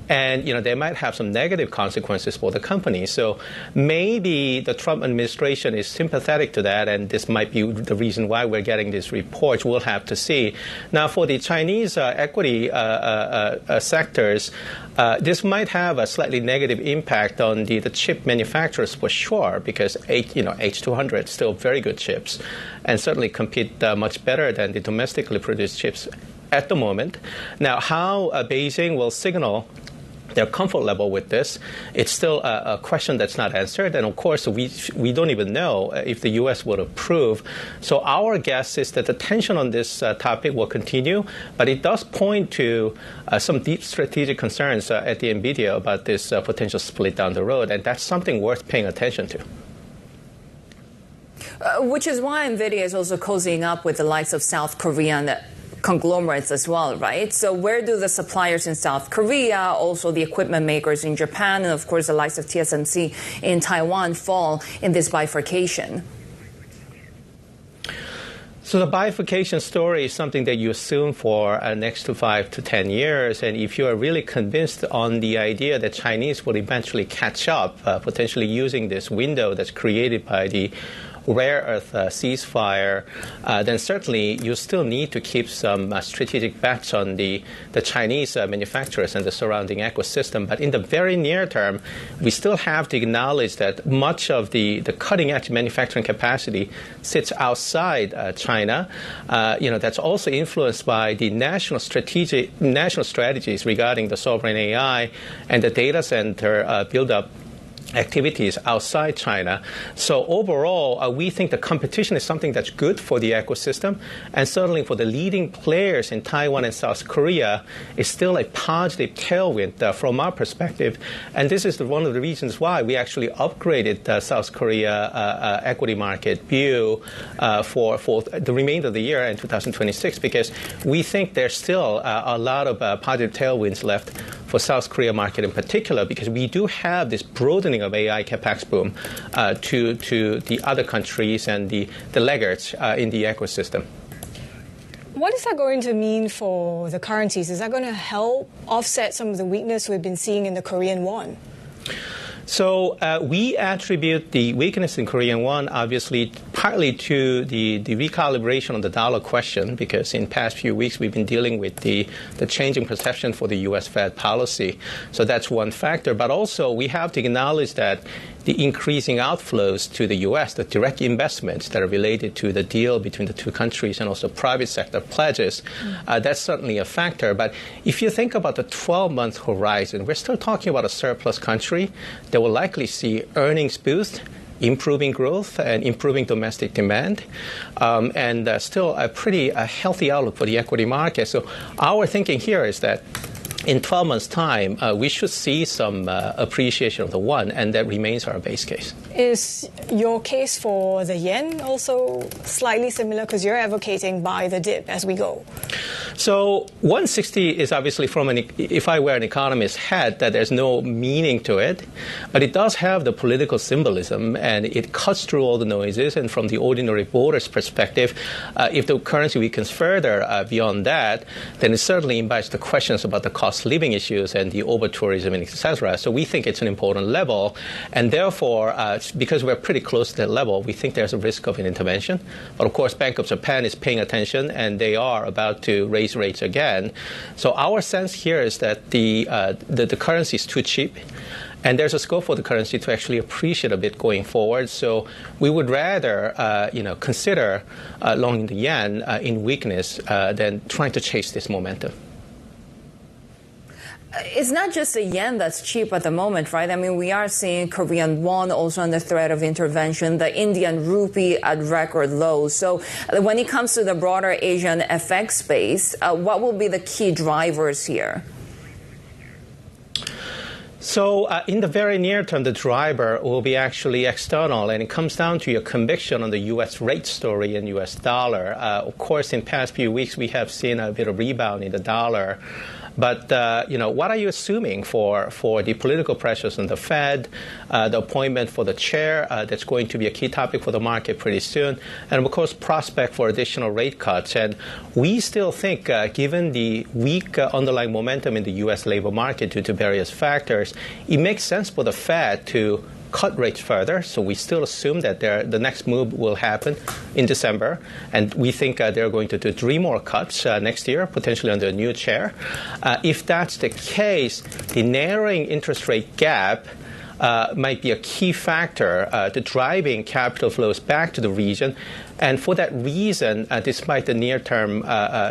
And, they might have some negative consequences for the company. So maybe the Trump administration is sympathetic to that, and this might be the reason why we're getting this report. We'll have to see. Now, for the Chinese equity sectors, this might have a slightly negative impact on the chip manufacturers for sure, because H200 still very good chips and certainly compete much better than the domestically produced chips at the moment. Now, how Beijing will signal their comfort level with this, it's still a question that's not answered. And of course, we don't even know if the U.S. would approve. So our guess is that the tension on this topic will continue, but it does point to some deep strategic concerns at the Nvidia about this potential split down the road. And that's something worth paying attention to. Which is why Nvidia is also cozying up with the likes of South Korean conglomerates as well, right? So where do the suppliers in South Korea, also the equipment makers in Japan, and of course the likes of TSMC in Taiwan fall in this bifurcation? So the bifurcation story is something that you assume for next to 5 to 10 years. And if you are really convinced on the idea that Chinese will eventually catch up, potentially using this window that's created by the rare earth ceasefire, then certainly you still need to keep some strategic bets on the Chinese manufacturers and the surrounding ecosystem. But in the very near term, we still have to acknowledge that much of the cutting-edge manufacturing capacity sits outside China. That's also influenced by the national strategies regarding the sovereign AI and the data center build-up activities outside China. So overall, we think the competition is something that's good for the ecosystem, and certainly for the leading players in Taiwan and South Korea is still a positive tailwind from our perspective. And this is one of the reasons why we actually upgraded the South Korea equity market view for the remainder of the year in 2026, because we think there's still a lot of positive tailwinds left for South Korea market in particular, because we do have this broadening of AI capex boom to the other countries and the laggards in the ecosystem. What is that going to mean for the currencies? Is that going to help offset some of the weakness we've been seeing in the Korean won? So we attribute the weakness in Korean won, obviously, partly to the recalibration on the dollar question, because in past few weeks we've been dealing with the changing perception for the U.S. Fed policy. So that's one factor. But also we have to acknowledge that the increasing outflows to the U.S., the direct investments that are related to the deal between the two countries, and also private sector pledges, that's certainly a factor. But if you think about the 12-month horizon, we're still talking about a surplus country that will likely see earnings boost, improving growth, and improving domestic demand, and still a pretty healthy outlook for the equity market. So our thinking here is that in 12 months' time, we should see some appreciation of the won, and that remains our base case. Is your case for the yen also slightly similar, because you're advocating buy the dip as we go? So 160 is obviously if I were an economist, hat that there's no meaning to it, but it does have the political symbolism, and it cuts through all the noises. And from the ordinary voter's perspective, if the currency weakens further beyond that, then it certainly invites the questions about the cost living issues and the over-tourism, and et cetera. So we think it's an important level, and therefore, because we're pretty close to that level, we think there's a risk of an intervention. But of course, Bank of Japan is paying attention, and they are about to raise rates again. So our sense here is that the currency is too cheap, and there's a scope for the currency to actually appreciate a bit going forward. So we would rather, consider long the yen in weakness than trying to chase this momentum. It's not just the yen that's cheap at the moment, right? I mean, we are seeing Korean won also under threat of intervention, the Indian rupee at record lows. So when it comes to the broader Asian FX space, what will be the key drivers here? So in the very near term, the driver will be actually external, and it comes down to your conviction on the U.S. rate story and U.S. dollar. Of course, in past few weeks, we have seen a bit of rebound in the dollar. But, what are you assuming for the political pressures on the Fed, the appointment for the chair, that's going to be a key topic for the market pretty soon, and, of course, prospect for additional rate cuts. And we still think, given the weak underlying momentum in the U.S. labor market due to various factors, it makes sense for the Fed to cut rates further. So we still assume that the next move will happen in December. And we think they're going to do 3 more cuts next year, potentially under a new chair. If that's the case, the narrowing interest rate gap might be a key factor to driving capital flows back to the region. And for that reason, despite the near-term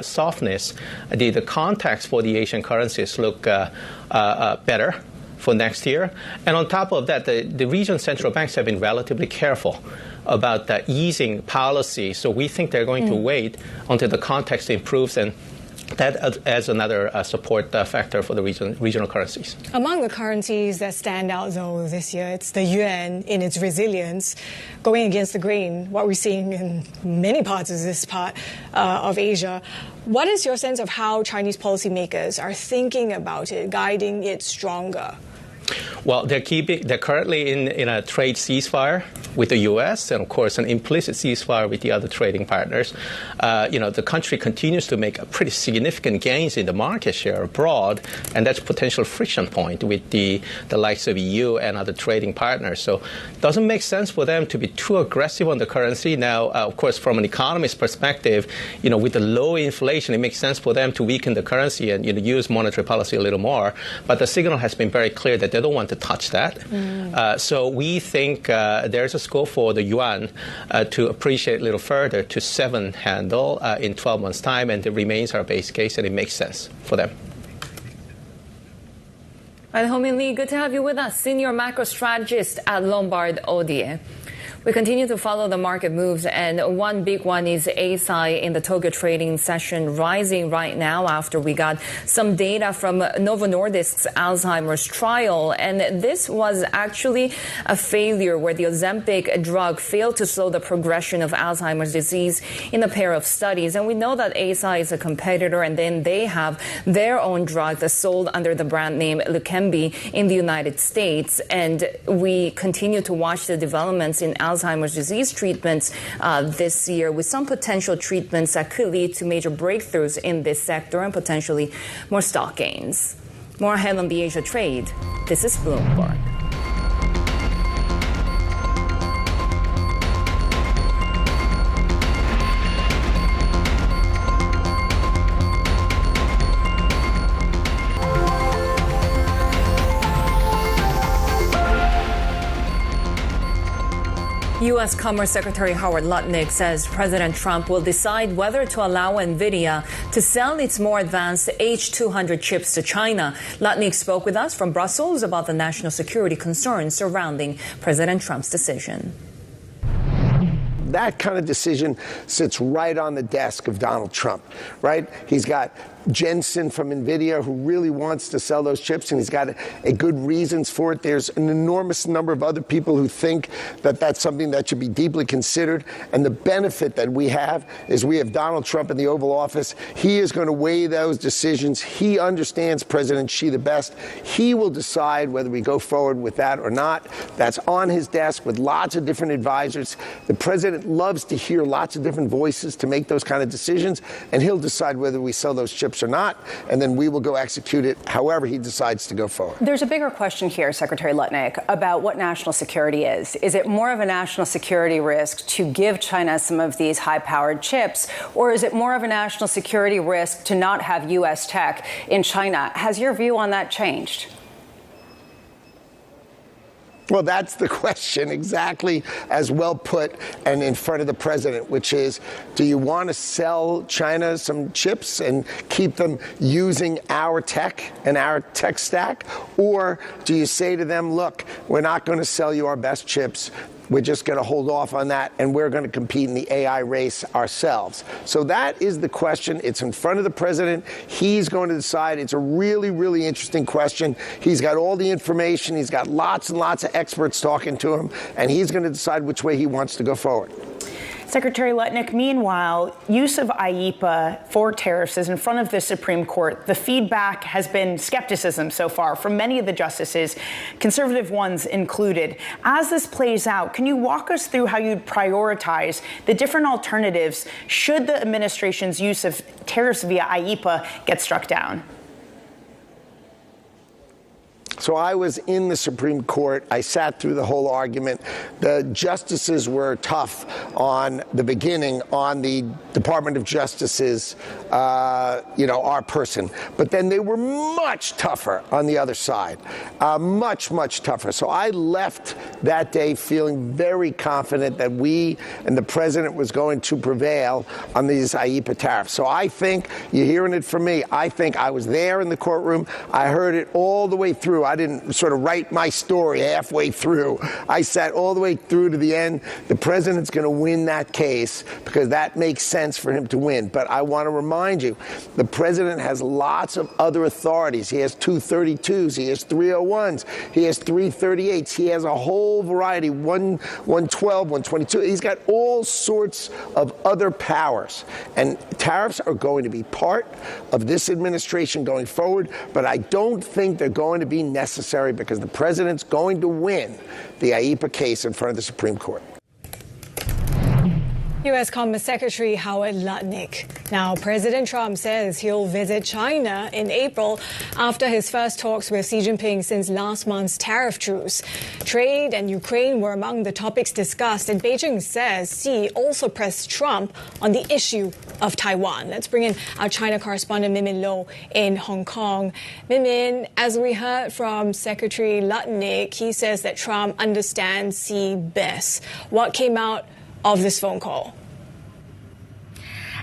softness, the context for the Asian currencies look better for next year. And on top of that, the region central banks have been relatively careful about the easing policy. So we think they're going to wait until the context improves and that adds another support factor for the regional currencies. Among the currencies that stand out, though, this year, it's the yuan in its resilience, going against the grain, what we're seeing in many parts of this part of Asia. What is your sense of how Chinese policymakers are thinking about it, guiding it stronger? Well, they're currently in a trade ceasefire with the U.S. and, of course, an implicit ceasefire with the other trading partners. The country continues to make pretty significant gains in the market share abroad, and that's a potential friction point with the likes of EU and other trading partners. So it doesn't make sense for them to be too aggressive on the currency. Now, of course, from an economist perspective, with the low inflation, it makes sense for them to weaken the currency and use monetary policy a little more. But the signal has been very clear that they don't want to touch that. So we think there's a scope for the yuan to appreciate a little further to 7 handle in 12 months' time, and it remains our base case, and it makes sense for them. All right, Homin Lee, good to have you with us, senior macro strategist at Lombard Odier. We continue to follow the market moves, and one big one is Eisai in the Tokyo trading session, rising right now after we got some data from Novo Nordisk's Alzheimer's trial. And this was actually a failure where the Ozempic drug failed to slow the progression of Alzheimer's disease in a pair of studies. And we know that Eisai is a competitor, and then they have their own drug that's sold under the brand name Leqembi in the United States. And we continue to watch the developments in Alzheimer's disease treatments this year, with some potential treatments that could lead to major breakthroughs in this sector and potentially more stock gains. More ahead on the Asia trade. This is Bloomberg. U.S. Commerce Secretary Howard Lutnick says President Trump will decide whether to allow Nvidia to sell its more advanced H200 chips to China. Lutnick spoke with us from Brussels about the national security concerns surrounding President Trump's decision. That kind of decision sits right on the desk of Donald Trump, right? He's got Jensen from Nvidia, who really wants to sell those chips, and he's got a good reasons for it. There's an enormous number of other people who think that that's something that should be deeply considered. And the benefit that we have is we have Donald Trump in the Oval Office. He is going to weigh those decisions. He understands President Xi the best. He will decide whether we go forward with that or not. That's on his desk with lots of different advisors. The president loves to hear lots of different voices to make those kind of decisions, and he'll decide whether we sell those chips or not, and then we will go execute it however he decides to go forward. There's a bigger question here, Secretary Lutnick, about what national security is. Is it more of a national security risk to give China some of these high-powered chips, or is it more of a national security risk to not have U.S. tech in China? Has your view on that changed? Well, that's the question, exactly as well put and in front of the president, which is, do you want to sell China some chips and keep them using our tech and our tech stack? Or do you say to them, look, we're not going to sell you our best chips. We're just going to hold off on that, and we're going to compete in the AI race ourselves. So that is the question. It's in front of the president. He's going to decide. It's a really, really interesting question. He's got all the information. He's got lots and lots of experts talking to him, and he's going to decide which way he wants to go forward. Secretary Lutnick, meanwhile, use of IEEPA for tariffs is in front of the Supreme Court. The feedback has been skepticism so far from many of the justices, conservative ones included. As this plays out, can you walk us through how you'd prioritize the different alternatives should the administration's use of tariffs via IEEPA get struck down? So I was in the Supreme Court. I sat through the whole argument. The justices were tough on the beginning on the Department of Justice's, our person. But then they were much tougher on the other side, much, much tougher. So I left that day feeling very confident that we and the president was going to prevail on these IEEPA tariffs. So I think, you're hearing it from me, I think I was there in the courtroom. I heard it all the way through. through. I didn't sort of write my story halfway through. I sat all the way through to the end. The president's going to win that case because that makes sense for him to win. But I want to remind you, the president has lots of other authorities. He has 232s. He has 301s. He has 338s. He has a whole variety, 112, 122. He's got all sorts of other powers. And tariffs are going to be part of this administration going forward, but I don't think they're going to be necessary because the president's going to win the IEEPA case in front of the Supreme Court. U.S. Commerce Secretary Howard Lutnick. Now, President Trump says he'll visit China in April after his first talks with Xi Jinping since last month's tariff truce. Trade and Ukraine were among the topics discussed, and Beijing says Xi also pressed Trump on the issue of Taiwan. Let's bring in our China correspondent Min Lo in Hong Kong. Min, as we heard from Secretary Lutnick, he says that Trump understands Xi best. What came out of this phone call?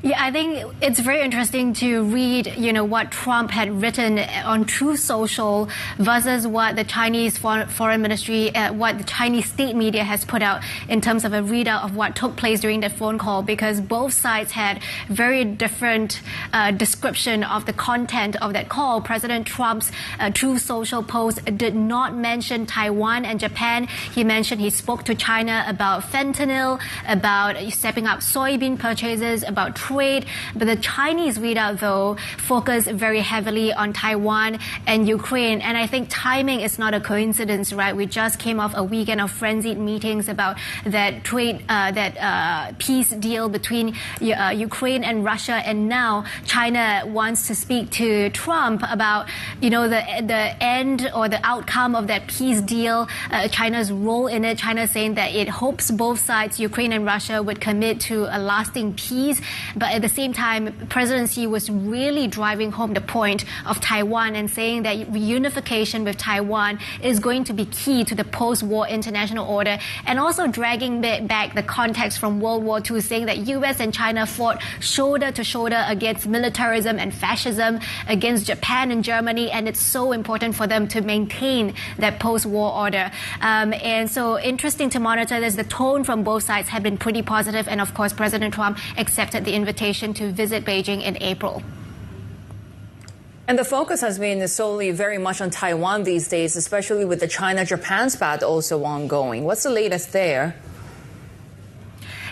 Yeah, I think it's very interesting to read, what Trump had written on Truth Social versus what the Chinese foreign ministry, what the Chinese state media has put out in terms of a readout of what took place during that phone call, because both sides had very different description of the content of that call. President Trump's Truth Social post did not mention Taiwan and Japan. He mentioned he spoke to China about fentanyl, about stepping up soybean purchases, about trade. But the Chinese readout, though, focused very heavily on Taiwan and Ukraine. And I think timing is not a coincidence, right? We just came off a weekend of frenzied meetings about that trade, peace deal between Ukraine and Russia. And now China wants to speak to Trump about, the end or the outcome of that peace deal, China's role in it. China saying that it hopes both sides, Ukraine and Russia, would commit to a lasting peace. But at the same time, President Xi was really driving home the point of Taiwan and saying that reunification with Taiwan is going to be key to the post-war international order, and also dragging back the context from World War II, saying that U.S. and China fought shoulder to shoulder against militarism and fascism, against Japan and Germany, and it's so important for them to maintain that post-war order. And so interesting to monitor this. The tone from both sides have been pretty positive, and of course, President Trump accepted the invitation to visit Beijing in April. And the focus has been solely very much on Taiwan these days, especially with the China-Japan spat also ongoing. What's the latest there?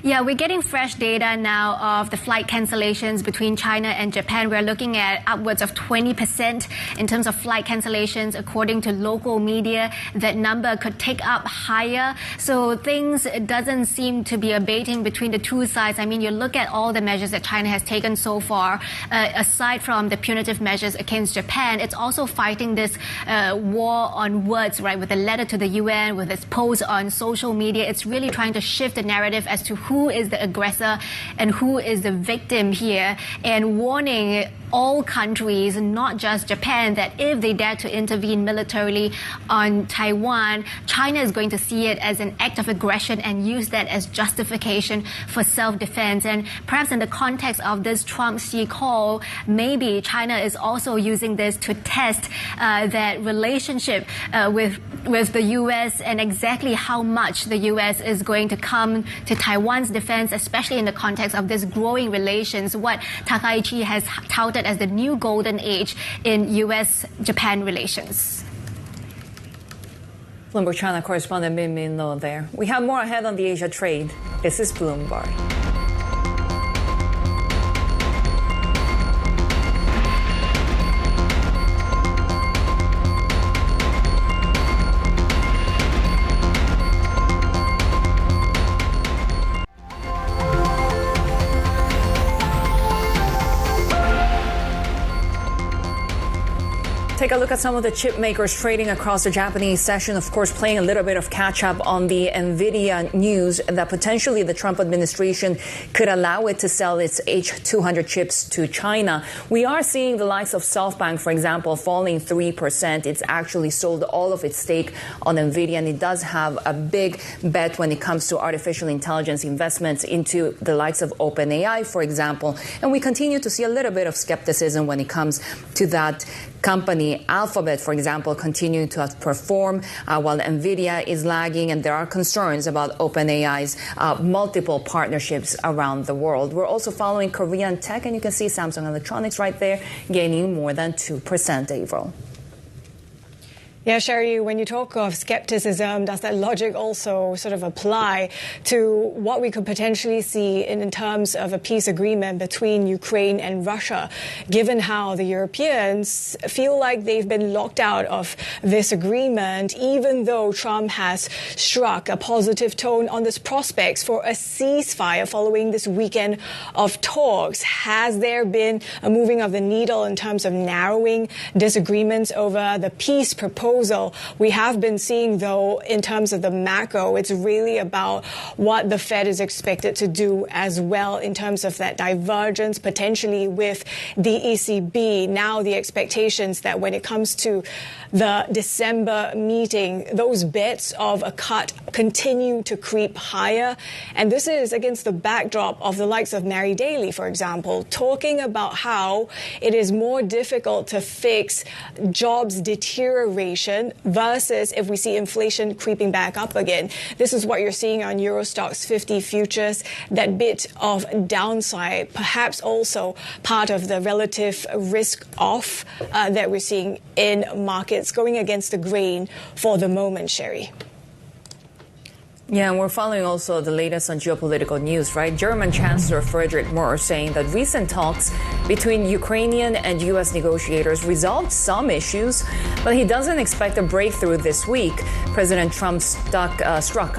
Yeah, we're getting fresh data now of the flight cancellations between China and Japan. We're looking at upwards of 20% in terms of flight cancellations. According to local media, that number could tick up higher. So things doesn't seem to be abating between the two sides. I mean, you look at all the measures that China has taken so far, aside from the punitive measures against Japan, it's also fighting this war on words, right? With a letter to the UN, with its posts on social media, it's really trying to shift the narrative as to who is the aggressor and who is the victim here, and warning all countries, not just Japan, that if they dare to intervene militarily on Taiwan, China is going to see it as an act of aggression and use that as justification for self-defense. And perhaps in the context of this Trump-Xi call, maybe China is also using this to test that relationship with the U.S. and exactly how much the U.S. is going to come to Taiwan's defense, especially in the context of this growing relations, what Takaichi has touted as the new golden age in U.S.-Japan relations. Bloomberg China correspondent Min Lo there. We have more ahead on the Asia trade. This is Bloomberg. Take a look at some of the chip makers trading across the Japanese session, of course, playing a little bit of catch up on the Nvidia news that potentially the Trump administration could allow it to sell its H200 chips to China. We are seeing the likes of SoftBank, for example, falling 3%. It's actually sold all of its stake on Nvidia, and it does have a big bet when it comes to artificial intelligence investments into the likes of OpenAI, for example. And we continue to see a little bit of skepticism when it comes to that company. see Alphabet, for example, continuing to outperform while Nvidia is lagging, and there are concerns about OpenAI's multiple partnerships around the world. We're also following Korean tech, and you can see Samsung Electronics right there gaining more than 2%, Avril. Yeah, Shery, when you talk of skepticism, does that logic also sort of apply to what we could potentially see in terms of a peace agreement between Ukraine and Russia, given how the Europeans feel like they've been locked out of this agreement, even though Trump has struck a positive tone on this prospects for a ceasefire following this weekend of talks? Has there been a moving of the needle in terms of narrowing disagreements over the peace proposal? We have been seeing, though, in terms of the macro, it's really about what the Fed is expected to do as well in terms of that divergence potentially with the ECB. Now the expectations that when it comes to the December meeting, those bets of a cut continue to creep higher. And this is against the backdrop of the likes of Mary Daly, for example, talking about how it is more difficult to fix jobs deterioration versus if we see inflation creeping back up again. This is what you're seeing on Eurostoxx 50 futures, that bit of downside, perhaps also part of the relative risk off that we're seeing in markets going against the grain for the moment, Shery. Yeah, and we're following also the latest on geopolitical news, right? German Chancellor Friedrich Merz saying that recent talks between Ukrainian and U.S. negotiators resolved some issues, but he doesn't expect a breakthrough this week. President Trump struck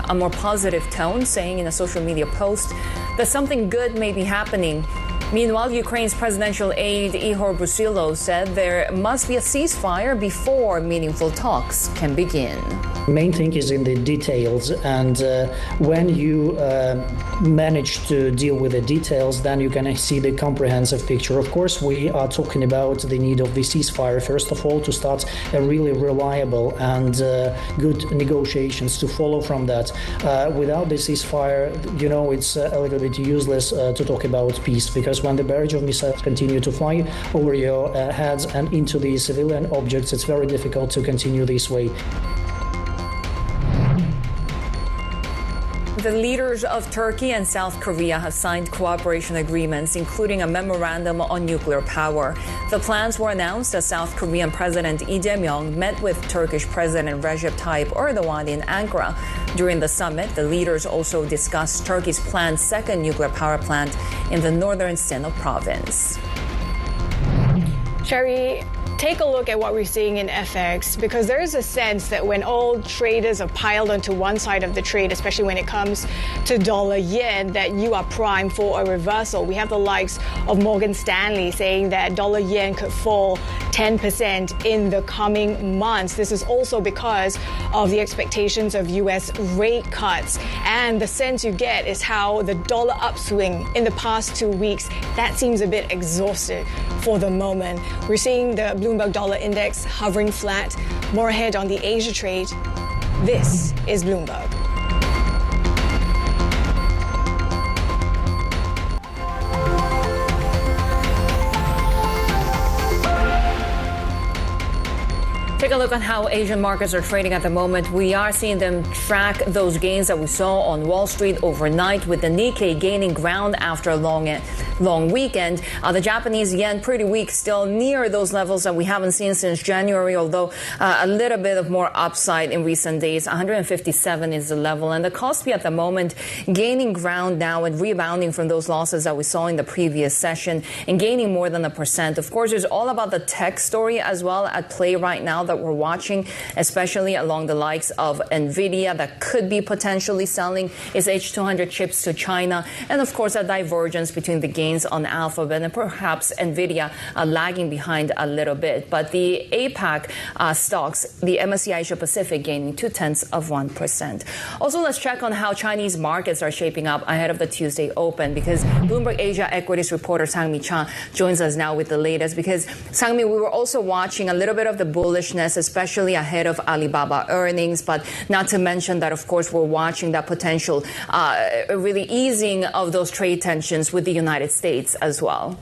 a more positive tone, saying in a social media post that something good may be happening. Meanwhile, Ukraine's presidential aide Ihor Brusilov said there must be a ceasefire before meaningful talks can begin. The main thing is in the details, and when you manage to deal with the details, then you can see the comprehensive picture. Of course, we are talking about the need of the ceasefire, first of all, to start a really reliable and good negotiations to follow from that. Without the ceasefire, it's a little bit useless to talk about peace, because when the barrage of missiles continue to fly over your heads and into the civilian objects, it's very difficult to continue this way. The leaders of Turkey and South Korea have signed cooperation agreements, including a memorandum on nuclear power. The plans were announced as South Korean President Lee Jae-myung met with Turkish President Recep Tayyip Erdogan in Ankara. During the summit, the leaders also discussed Turkey's planned second nuclear power plant in the northern Sinop province. Shery, take a look at what we're seeing in FX, because there is a sense that when all traders are piled onto one side of the trade, especially when it comes to dollar yen, that you are primed for a reversal. We have the likes of Morgan Stanley saying that dollar yen could fall 10% in the coming months. This is also because of the expectations of U.S. rate cuts. And the sense you get is how the dollar upswing in the past 2 weeks, that seems a bit exhausted for the moment. We're seeing the Bloomberg Dollar Index hovering flat. More ahead on the Asia trade. This is Bloomberg. Take a look at how Asian markets are trading at the moment. We are seeing them track those gains that we saw on Wall Street overnight, with the Nikkei gaining ground after a long weekend. The Japanese yen pretty weak, still near those levels that we haven't seen since January, although a little bit of more upside in recent days. 157 is the level, and the Kospi at the moment gaining ground now and rebounding from those losses that we saw in the previous session and gaining more than 1%. Of course, it's all about the tech story as well at play right now that we're watching, especially along the likes of Nvidia, that could be potentially selling its H200 chips to China, and of course a divergence between the gains on Alphabet and perhaps Nvidia lagging behind a little bit. But the APAC stocks, the MSCI Asia Pacific gaining 0.2%. Also, let's check on how Chinese markets are shaping up ahead of the Tuesday open, because Bloomberg Asia equities reporter Sang-Mi Cha joins us now with the latest. Because Sang-Mi, we were also watching a little bit of the bullishness, especially ahead of Alibaba earnings, but not to mention that, of course, we're watching that potential really easing of those trade tensions with the United States as well.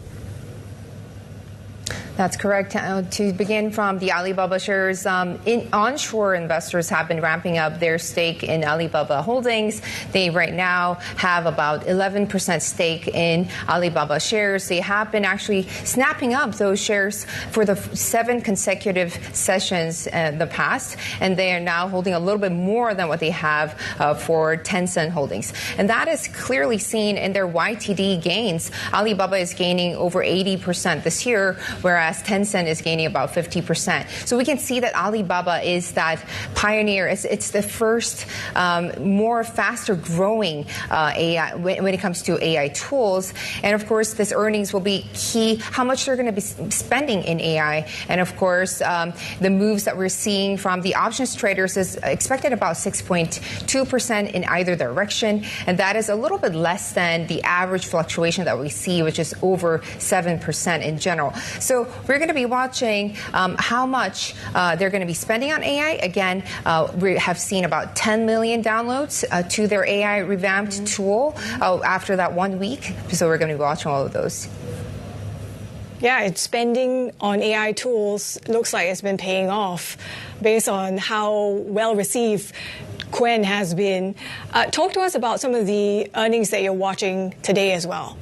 That's correct. To begin from the Alibaba shares, onshore investors have been ramping up their stake in Alibaba Holdings. They right now have about 11% stake in Alibaba shares. They have been actually snapping up those shares for the 7 consecutive sessions in the past, and they are now holding a little bit more than what they have for Tencent Holdings. And that is clearly seen in their YTD gains. Alibaba is gaining over 80% this year, whereas Tencent is gaining about 50%. So we can see that Alibaba is that pioneer. It's the first more faster growing AI when it comes to AI tools. And of course, this earnings will be key, how much they're going to be spending in AI. And of course, the moves that we're seeing from the options traders is expected about 6.2% in either direction. And that is a little bit less than the average fluctuation that we see, which is over 7% in general. So we're going to be watching how much they're going to be spending on AI. Again, we have seen about 10 million downloads to their AI revamped tool after that 1 week. So we're going to be watching all of those. Yeah, it's spending on AI tools looks like it's been paying off based on how well received Quen has been. Talk to us about some of the earnings that you're watching today as well.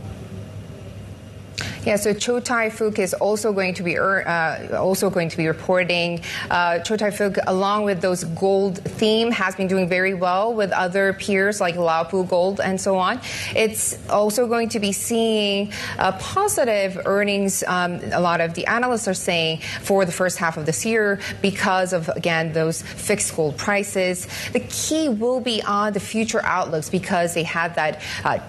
Yeah, so Chow Tai Fook is also going to be reporting. Chow Tai Fook, along with those gold theme, has been doing very well with other peers like Laopu Gold and so on. It's also going to be seeing positive earnings. A lot of the analysts are saying for the first half of this year because of, again, those fixed gold prices. The key will be on the future outlooks because they had that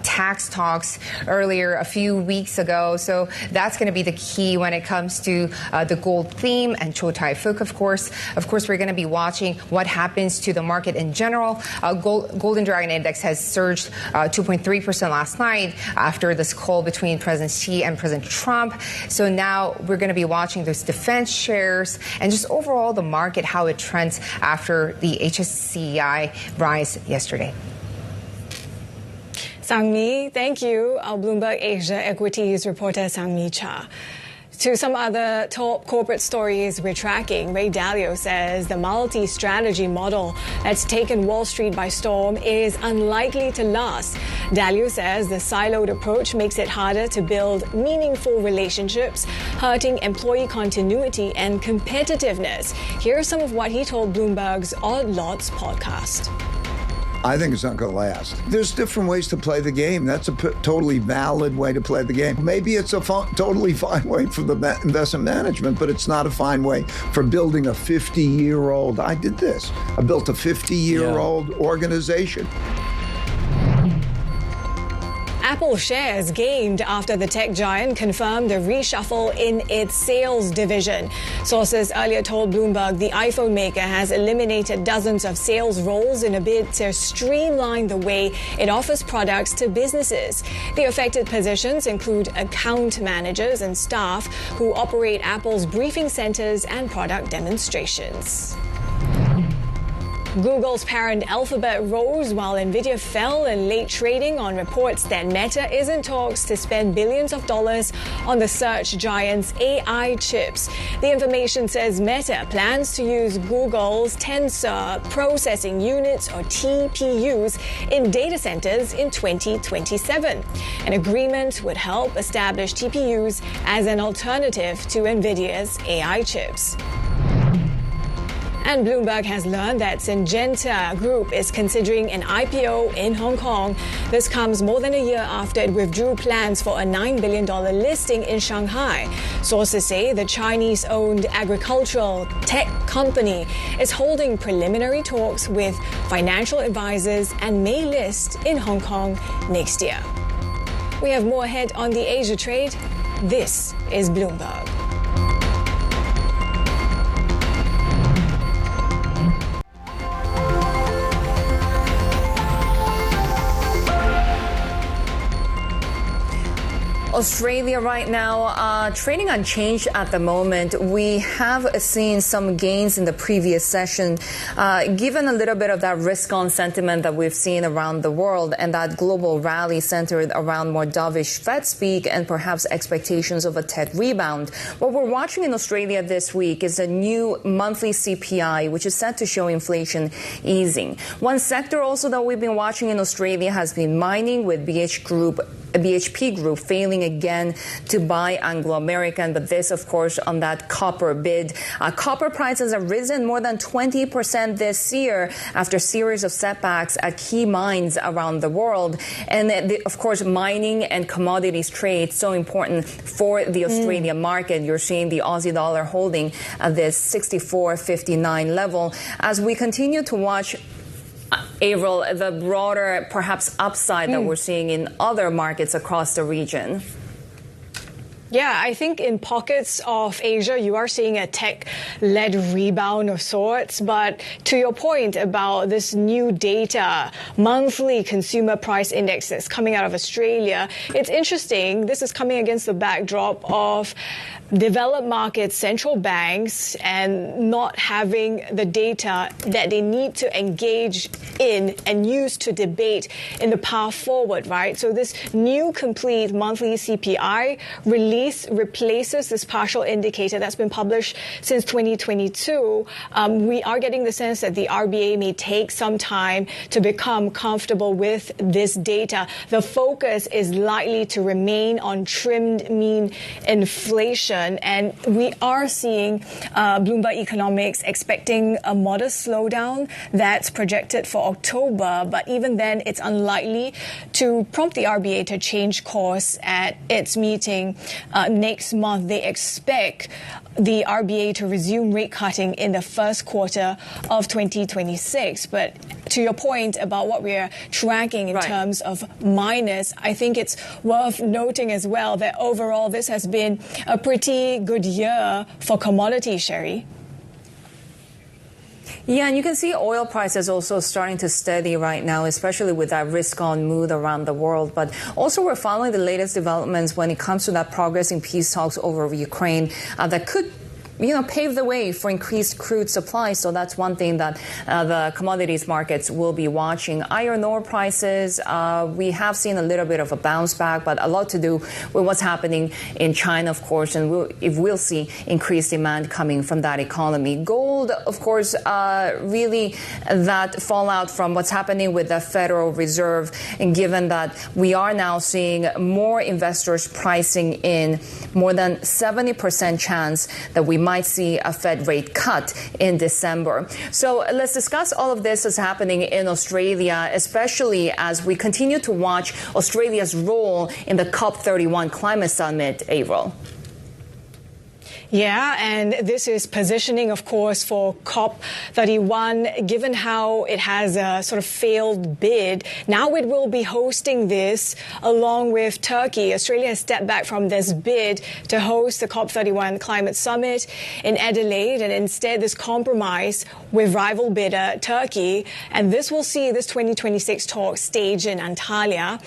tax talks earlier a few weeks ago. So that's going to be the key when it comes to the gold theme and Chow Tai Fook, of course. Of course, we're going to be watching what happens to the market in general. Golden Dragon Index has surged 2.3% last night after this call between President Xi and President Trump. So now we're going to be watching those defense shares and just overall the market, how it trends after the HSCI rise yesterday. Sang-mi, thank you. Our Bloomberg Asia Equities reporter Sang-mi Cha. To some other top corporate stories we're tracking, Ray Dalio says the multi-strategy model that's taken Wall Street by storm is unlikely to last. Dalio says the siloed approach makes it harder to build meaningful relationships, hurting employee continuity and competitiveness. Here's some of what he told Bloomberg's Odd Lots podcast. I think it's not going to last. There's different ways to play the game. That's a totally valid way to play the game. Maybe it's a totally fine way for the investment management, but it's not a fine way for building a 50-year-old. I did this. I built a 50-year-old organization. Apple shares gained after the tech giant confirmed a reshuffle in its sales division. Sources earlier told Bloomberg the iPhone maker has eliminated dozens of sales roles in a bid to streamline the way it offers products to businesses. The affected positions include account managers and staff who operate Apple's briefing centers and product demonstrations. Google's parent Alphabet rose while Nvidia fell in late trading on reports that Meta is in talks to spend billions of dollars on the search giant's AI chips. The information says Meta plans to use Google's Tensor processing units, or TPUs, in data centers in 2027. An agreement would help establish TPUs as an alternative to Nvidia's AI chips. And Bloomberg has learned that Syngenta Group is considering an IPO in Hong Kong. This comes more than a year after it withdrew plans for a $9 billion listing in Shanghai. Sources say the Chinese-owned agricultural tech company is holding preliminary talks with financial advisors and may list in Hong Kong next year. We have more ahead on the Asia trade. This is Bloomberg. Australia right now, trading unchanged at the moment. We have seen some gains in the previous session, given a little bit of that risk-on sentiment that we've seen around the world and that global rally centered around more dovish Fed speak and perhaps expectations of a tech rebound. What we're watching in Australia this week is a new monthly CPI, which is set to show inflation easing. One sector also that we've been watching in Australia has been mining, with BHP Group failing again to buy Anglo American, but this, of course, on that copper bid. Copper prices have risen more than 20% this year after a series of setbacks at key mines around the world. And of course, mining and commodities trade so important for the Australian market. You're seeing the Aussie dollar holding at this 64.59 level as we continue to watch, Avril, the broader perhaps upside that we're seeing in other markets across the region. Yeah, I think in pockets of Asia, you are seeing a tech-led rebound of sorts. But to your point about this new data, monthly consumer price index that's coming out of Australia, it's interesting. This is coming against the backdrop of developed markets, central banks, and not having the data that they need to engage in and use to debate in the path forward, right? So this new complete monthly CPI release replaces this partial indicator that's been published since 2022. We are getting the sense that the RBA may take some time to become comfortable with this data. The focus is likely to remain on trimmed mean inflation. And we are seeing Bloomberg Economics expecting a modest slowdown that's projected for October. But even then, it's unlikely to prompt the RBA to change course at its meeting next month. They expect the RBA to resume rate cutting in the first quarter of 2026. But to your point about what we're tracking in terms of miners, I think it's worth noting as well that overall this has been a pretty good year for commodities, Shery. Yeah, and you can see oil prices also starting to steady right now, especially with that risk-on mood around the world. But also we're following the latest developments when it comes to that progress in peace talks over Ukraine that could pave the way for increased crude supply. So that's one thing that the commodities markets will be watching. Iron ore prices, we have seen a little bit of a bounce back, but a lot to do with what's happening in China, of course, and we'll see increased demand coming from that economy. Gold, of course, really that fallout from what's happening with the Federal Reserve, and given that we are now seeing more investors pricing in more than 70% chance that we might see a Fed rate cut in December. So let's discuss all of this that's happening in Australia, especially as we continue to watch Australia's role in the COP31 climate summit, Avril. Yeah, and this is positioning, of course, for COP31, given how it has a sort of failed bid. Now it will be hosting this along with Turkey. Australia has stepped back from this bid to host the COP31 climate summit in Adelaide, and instead this compromise with rival bidder Turkey. And this will see this 2026 talk staged in Antalya.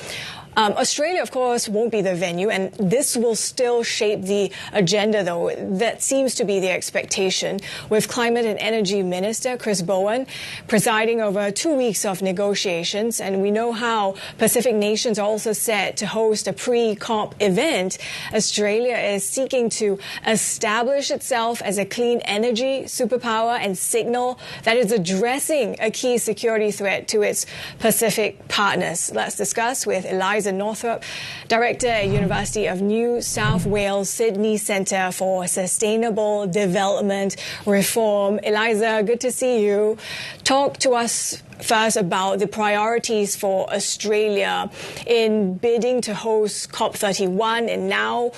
Australia, of course, won't be the venue, and this will still shape the agenda, though. That seems to be the expectation, with Climate and Energy Minister Chris Bowen presiding over 2 weeks of negotiations. And we know how Pacific nations are also set to host a pre-COP event. Australia is seeking to establish itself as a clean energy superpower and signal that it's addressing a key security threat to its Pacific partners. Let's discuss with Eliza Northrop, Director at University of New South Wales Sydney Centre for Sustainable Development Reform. Eliza, good to see you. Talk to us first about the priorities for Australia in bidding to host COP31 and now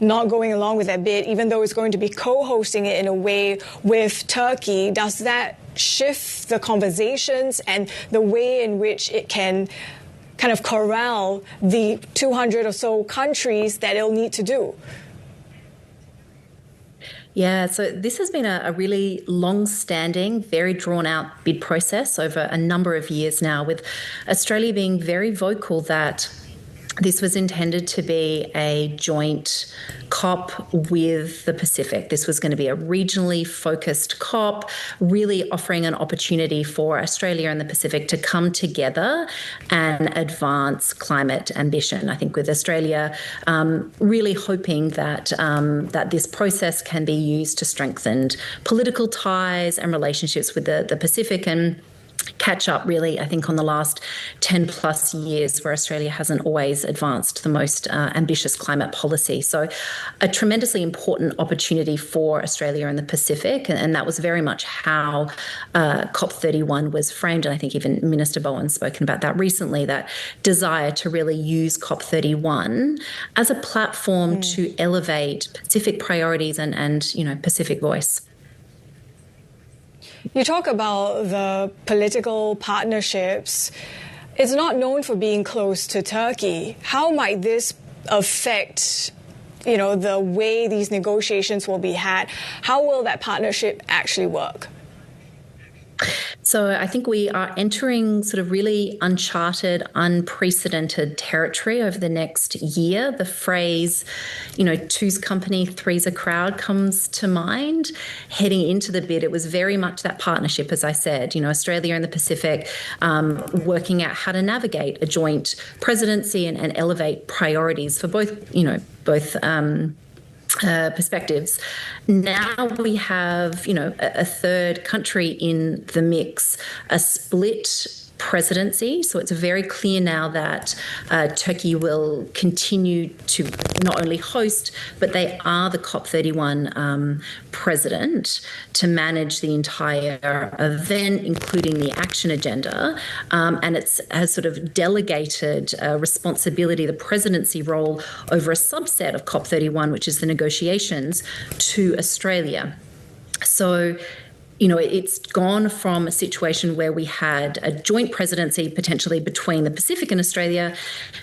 not going along with that bid, even though it's going to be co-hosting it in a way with Turkey. Does that shift the conversations and the way in which it can kind of corral the 200 or so countries that it'll need to do? Yeah, so this has been a really long-standing, very drawn-out bid process over a number of years now, with Australia being very vocal that This was intended to be a joint COP with the Pacific. This was going to be a regionally focused COP, really offering an opportunity for Australia and the Pacific to come together and advance climate ambition. I think with Australia really hoping that that this process can be used to strengthen political ties and relationships with the Pacific and catch up really, I think, on the last 10 plus years where Australia hasn't always advanced the most ambitious climate policy. So a tremendously important opportunity for Australia and the Pacific. And that was very much how COP31 was framed. And I think even Minister Bowen's spoken about that recently, that desire to really use COP31 as a platform to elevate Pacific priorities and Pacific voice. You talk about the political partnerships. It's not known for being close to Turkey. How might this affect, the way these negotiations will be had? How will that partnership actually work? So I think we are entering sort of really uncharted, unprecedented territory over the next year. The phrase, two's company, three's a crowd comes to mind. Heading into the bid, it was very much that partnership, as I said, Australia and the Pacific working out how to navigate a joint presidency and elevate priorities for both perspectives. Now we have, a third country in the mix, a split presidency. So it's very clear now that Turkey will continue to not only host, but they are the COP31 president to manage the entire event, including the action agenda. And it has sort of delegated responsibility, the presidency role over a subset of COP31, which is the negotiations, to Australia. So it's gone from a situation where we had a joint presidency potentially between the Pacific and Australia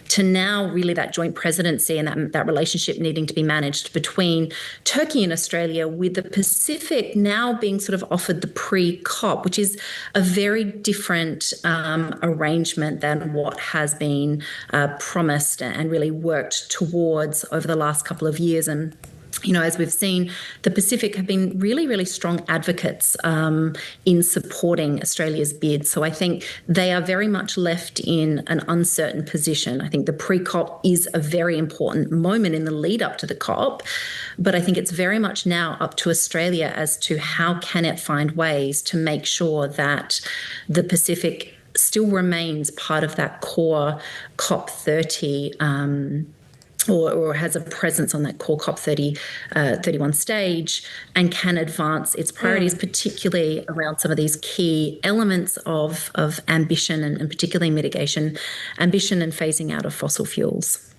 to now really that joint presidency and that relationship needing to be managed between Turkey and Australia, with the Pacific now being sort of offered the pre-COP, which is a very different arrangement than what has been promised and really worked towards over the last couple of years. And as we've seen, the Pacific have been really, really strong advocates in supporting Australia's bid. So I think they are very much left in an uncertain position. I think the pre-COP is a very important moment in the lead up to the COP, but I think it's very much now up to Australia as to how can it find ways to make sure that the Pacific still remains part of that core COP30 or has a presence on that core COP31 stage and can advance its priorities, particularly around some of these key elements of ambition and particularly mitigation, ambition and phasing out of fossil fuels.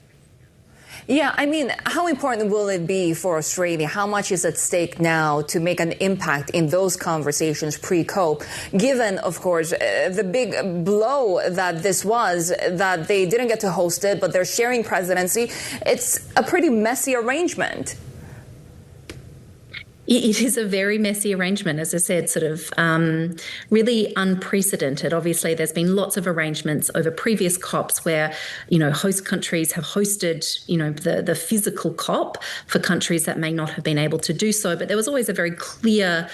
Yeah, I mean, how important will it be for Australia? How much is at stake now to make an impact in those conversations pre-COP, given, of course, the big blow that this was, that they didn't get to host it, but they're sharing presidency? It's a pretty messy arrangement. It is a very messy arrangement, as I said, sort of really unprecedented. Obviously, there's been lots of arrangements over previous COPs where, host countries have hosted, the physical COP for countries that may not have been able to do so. But there was always a very clear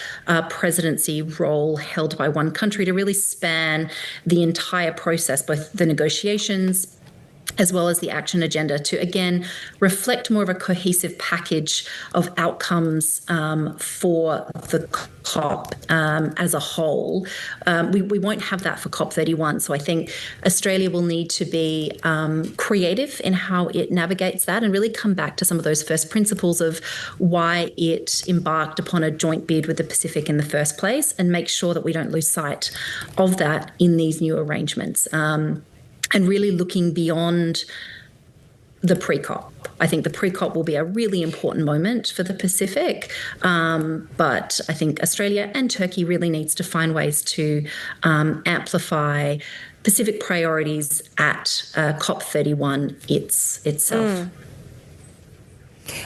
presidency role held by one country to really span the entire process, both the negotiations as well as the action agenda, to, again, reflect more of a cohesive package of outcomes for the COP as a whole. We won't have that for COP31. So I think Australia will need to be creative in how it navigates that and really come back to some of those first principles of why it embarked upon a joint bid with the Pacific in the first place, and make sure that we don't lose sight of that in these new arrangements. And really looking beyond the pre-COP. I think the pre-COP will be a really important moment for the Pacific, but I think Australia and Turkey really needs to find ways to amplify Pacific priorities at COP31 itself.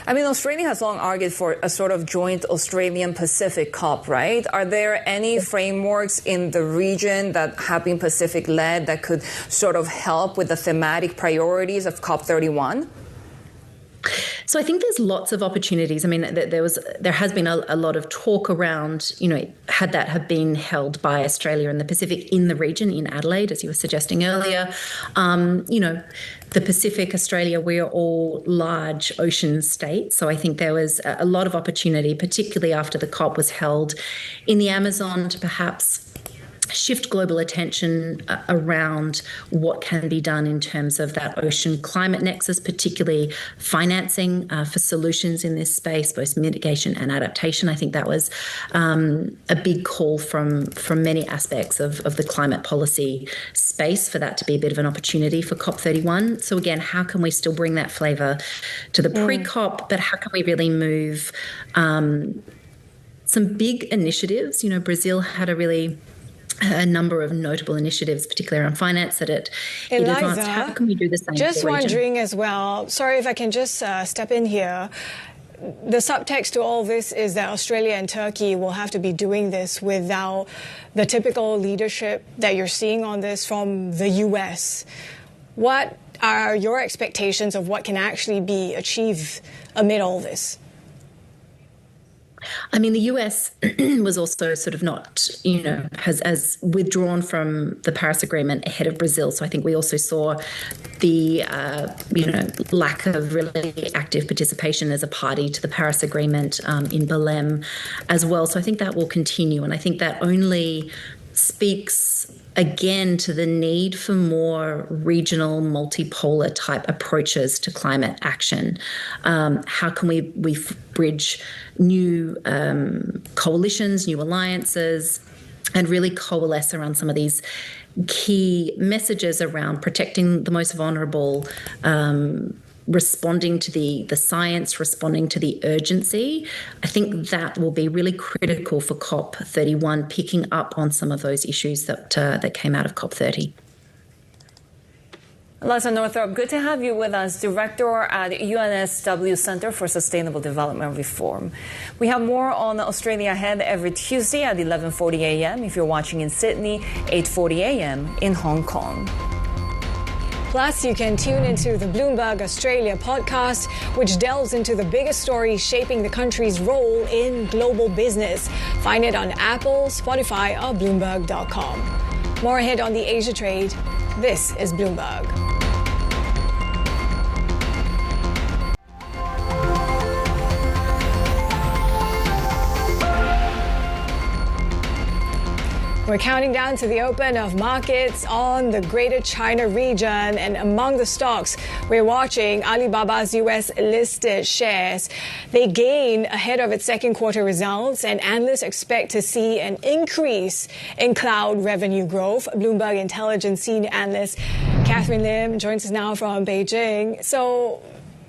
I mean, Australia has long argued for a sort of joint Australian-Pacific COP, right? Are there any frameworks in the region that have been Pacific-led that could sort of help with the thematic priorities of COP31? So I think there's lots of opportunities. I mean, there has been a lot of talk around, had that have been held by Australia and the Pacific in the region, in Adelaide, as you were suggesting earlier. The Pacific, Australia, we're all large ocean states. So I think there was a lot of opportunity, particularly after the COP was held in the Amazon, to perhaps shift global attention around what can be done in terms of that ocean climate nexus, particularly financing for solutions in this space, both mitigation and adaptation. I think that was a big call from many aspects of the climate policy space for that to be a bit of an opportunity for COP31. So again, how can we still bring that flavour to the pre-COP, but how can we really move some big initiatives? Brazil had a number of notable initiatives, particularly around finance, that it advanced. How can we do the same? Just wondering as well, sorry if I can just step in here. The subtext to all this is that Australia and Turkey will have to be doing this without the typical leadership that you're seeing on this from the US. What are your expectations of what can actually be achieved amid all this? I mean, the US was also sort of not, has withdrawn from the Paris Agreement ahead of Brazil. So I think we also saw the, lack of really active participation as a party to the Paris Agreement in Belém as well. So I think that will continue. And I think that only speaks again to the need for more regional, multipolar type approaches to climate action. How can we bridge new coalitions, new alliances, and really coalesce around some of these key messages around protecting the most vulnerable, responding to the science, responding to the urgency. I think that will be really critical for COP31, picking up on some of those issues that came out of COP30. Eliza Northrop, good to have you with us, Director at UNSW Center for Sustainable Development Reform. We have more on Australia ahead every Tuesday at 11:40 a.m. if you're watching in Sydney, 8:40 a.m. in Hong Kong. Plus, you can tune into the Bloomberg Australia podcast, which delves into the biggest stories shaping the country's role in global business. Find it on Apple, Spotify, or Bloomberg.com. More ahead on the Asia trade. This is Bloomberg. We're counting down to the open of markets on the Greater China region, and among the stocks we're watching, Alibaba's US listed shares. They gain ahead of its second quarter results, and analysts expect to see an increase in cloud revenue growth. Bloomberg Intelligence senior analyst Catherine Lim joins us now from Beijing. So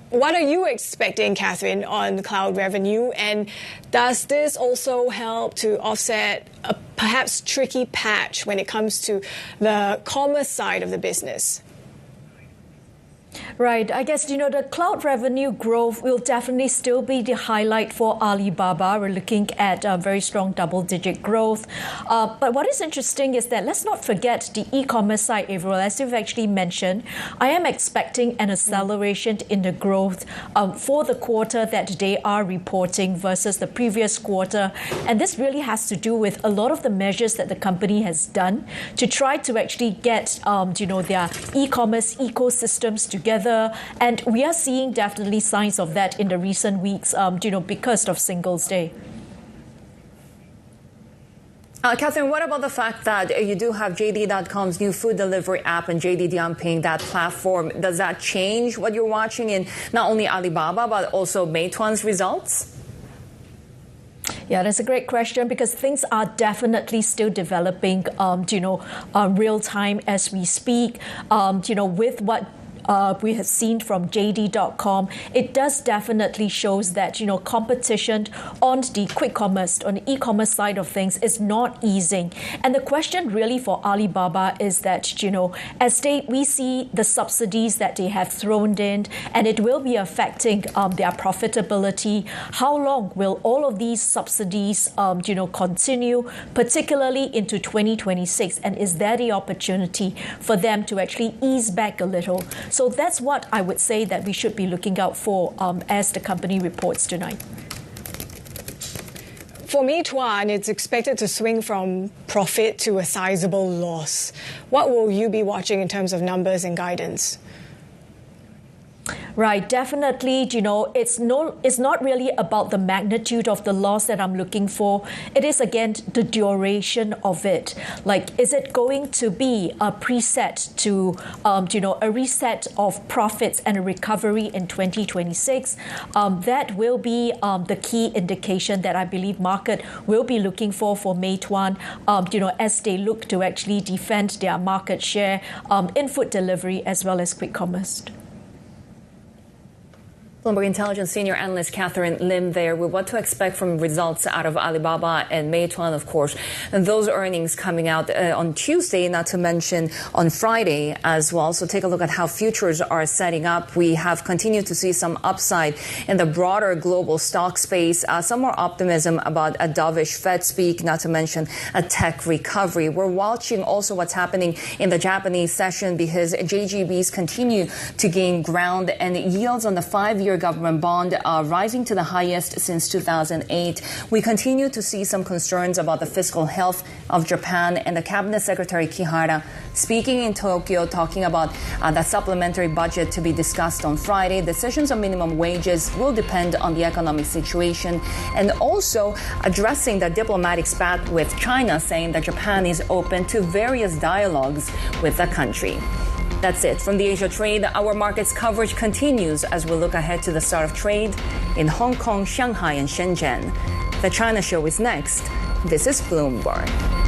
what are you expecting, Catherine, on cloud revenue? And does this also help to offset a perhaps tricky patch when it comes to the commerce side of the business? Right. I guess, the cloud revenue growth will definitely still be the highlight for Alibaba. We're looking at very strong double-digit growth. But what is interesting is that let's not forget the e-commerce side, Avril. As you've actually mentioned, I am expecting an acceleration in the growth for the quarter that they are reporting versus the previous quarter. And this really has to do with a lot of the measures that the company has done to try to actually get, their e-commerce ecosystems together. And we are seeing definitely signs of that in the recent weeks, because of Singles Day. Catherine, what about the fact that you do have JD.com's new food delivery app and JD dumping that platform? Does that change what you're watching in not only Alibaba, but also Meituan's results? Yeah, that's a great question, because things are definitely still developing, real time as we speak, with what we have seen from JD.com, it does definitely shows that, competition on the quick commerce, on the e-commerce side of things is not easing. And the question really for Alibaba is that, as we see the subsidies that they have thrown in, and it will be affecting their profitability. How long will all of these subsidies, continue, particularly into 2026? And is there the opportunity for them to actually ease back a little? So that's what I would say that we should be looking out for as the company reports tonight. For Meituan, it's expected to swing from profit to a sizable loss. What will you be watching in terms of numbers and guidance? Right, definitely, it's not really about the magnitude of the loss that I'm looking for. It is, again, the duration of it. Like, is it going to be a preset to, a reset of profits and a recovery in 2026? That will be the key indication that I believe market will be looking for Meituan, as they look to actually defend their market share in food delivery as well as quick commerce. Bloomberg Intelligence senior analyst Catherine Lim there with what to expect from results out of Alibaba and Meituan, of course. And those earnings coming out on Tuesday, not to mention on Friday as well. So take a look at how futures are setting up. We have continued to see some upside in the broader global stock space, some more optimism about a dovish Fed speak, not to mention a tech recovery. We're watching also what's happening in the Japanese session because JGBs continue to gain ground and yields on the 5-year government bond are rising to the highest since 2008. We continue to see some concerns about the fiscal health of Japan, and the Cabinet Secretary Kihara speaking in Tokyo, talking about the supplementary budget to be discussed on Friday. Decisions on minimum wages will depend on the economic situation, and also addressing the diplomatic spat with China, saying that Japan is open to various dialogues with the country. That's it from the Asia trade. Our markets coverage continues as we look ahead to the start of trade in Hong Kong, Shanghai, and Shenzhen. The China show is next. This is Bloomberg.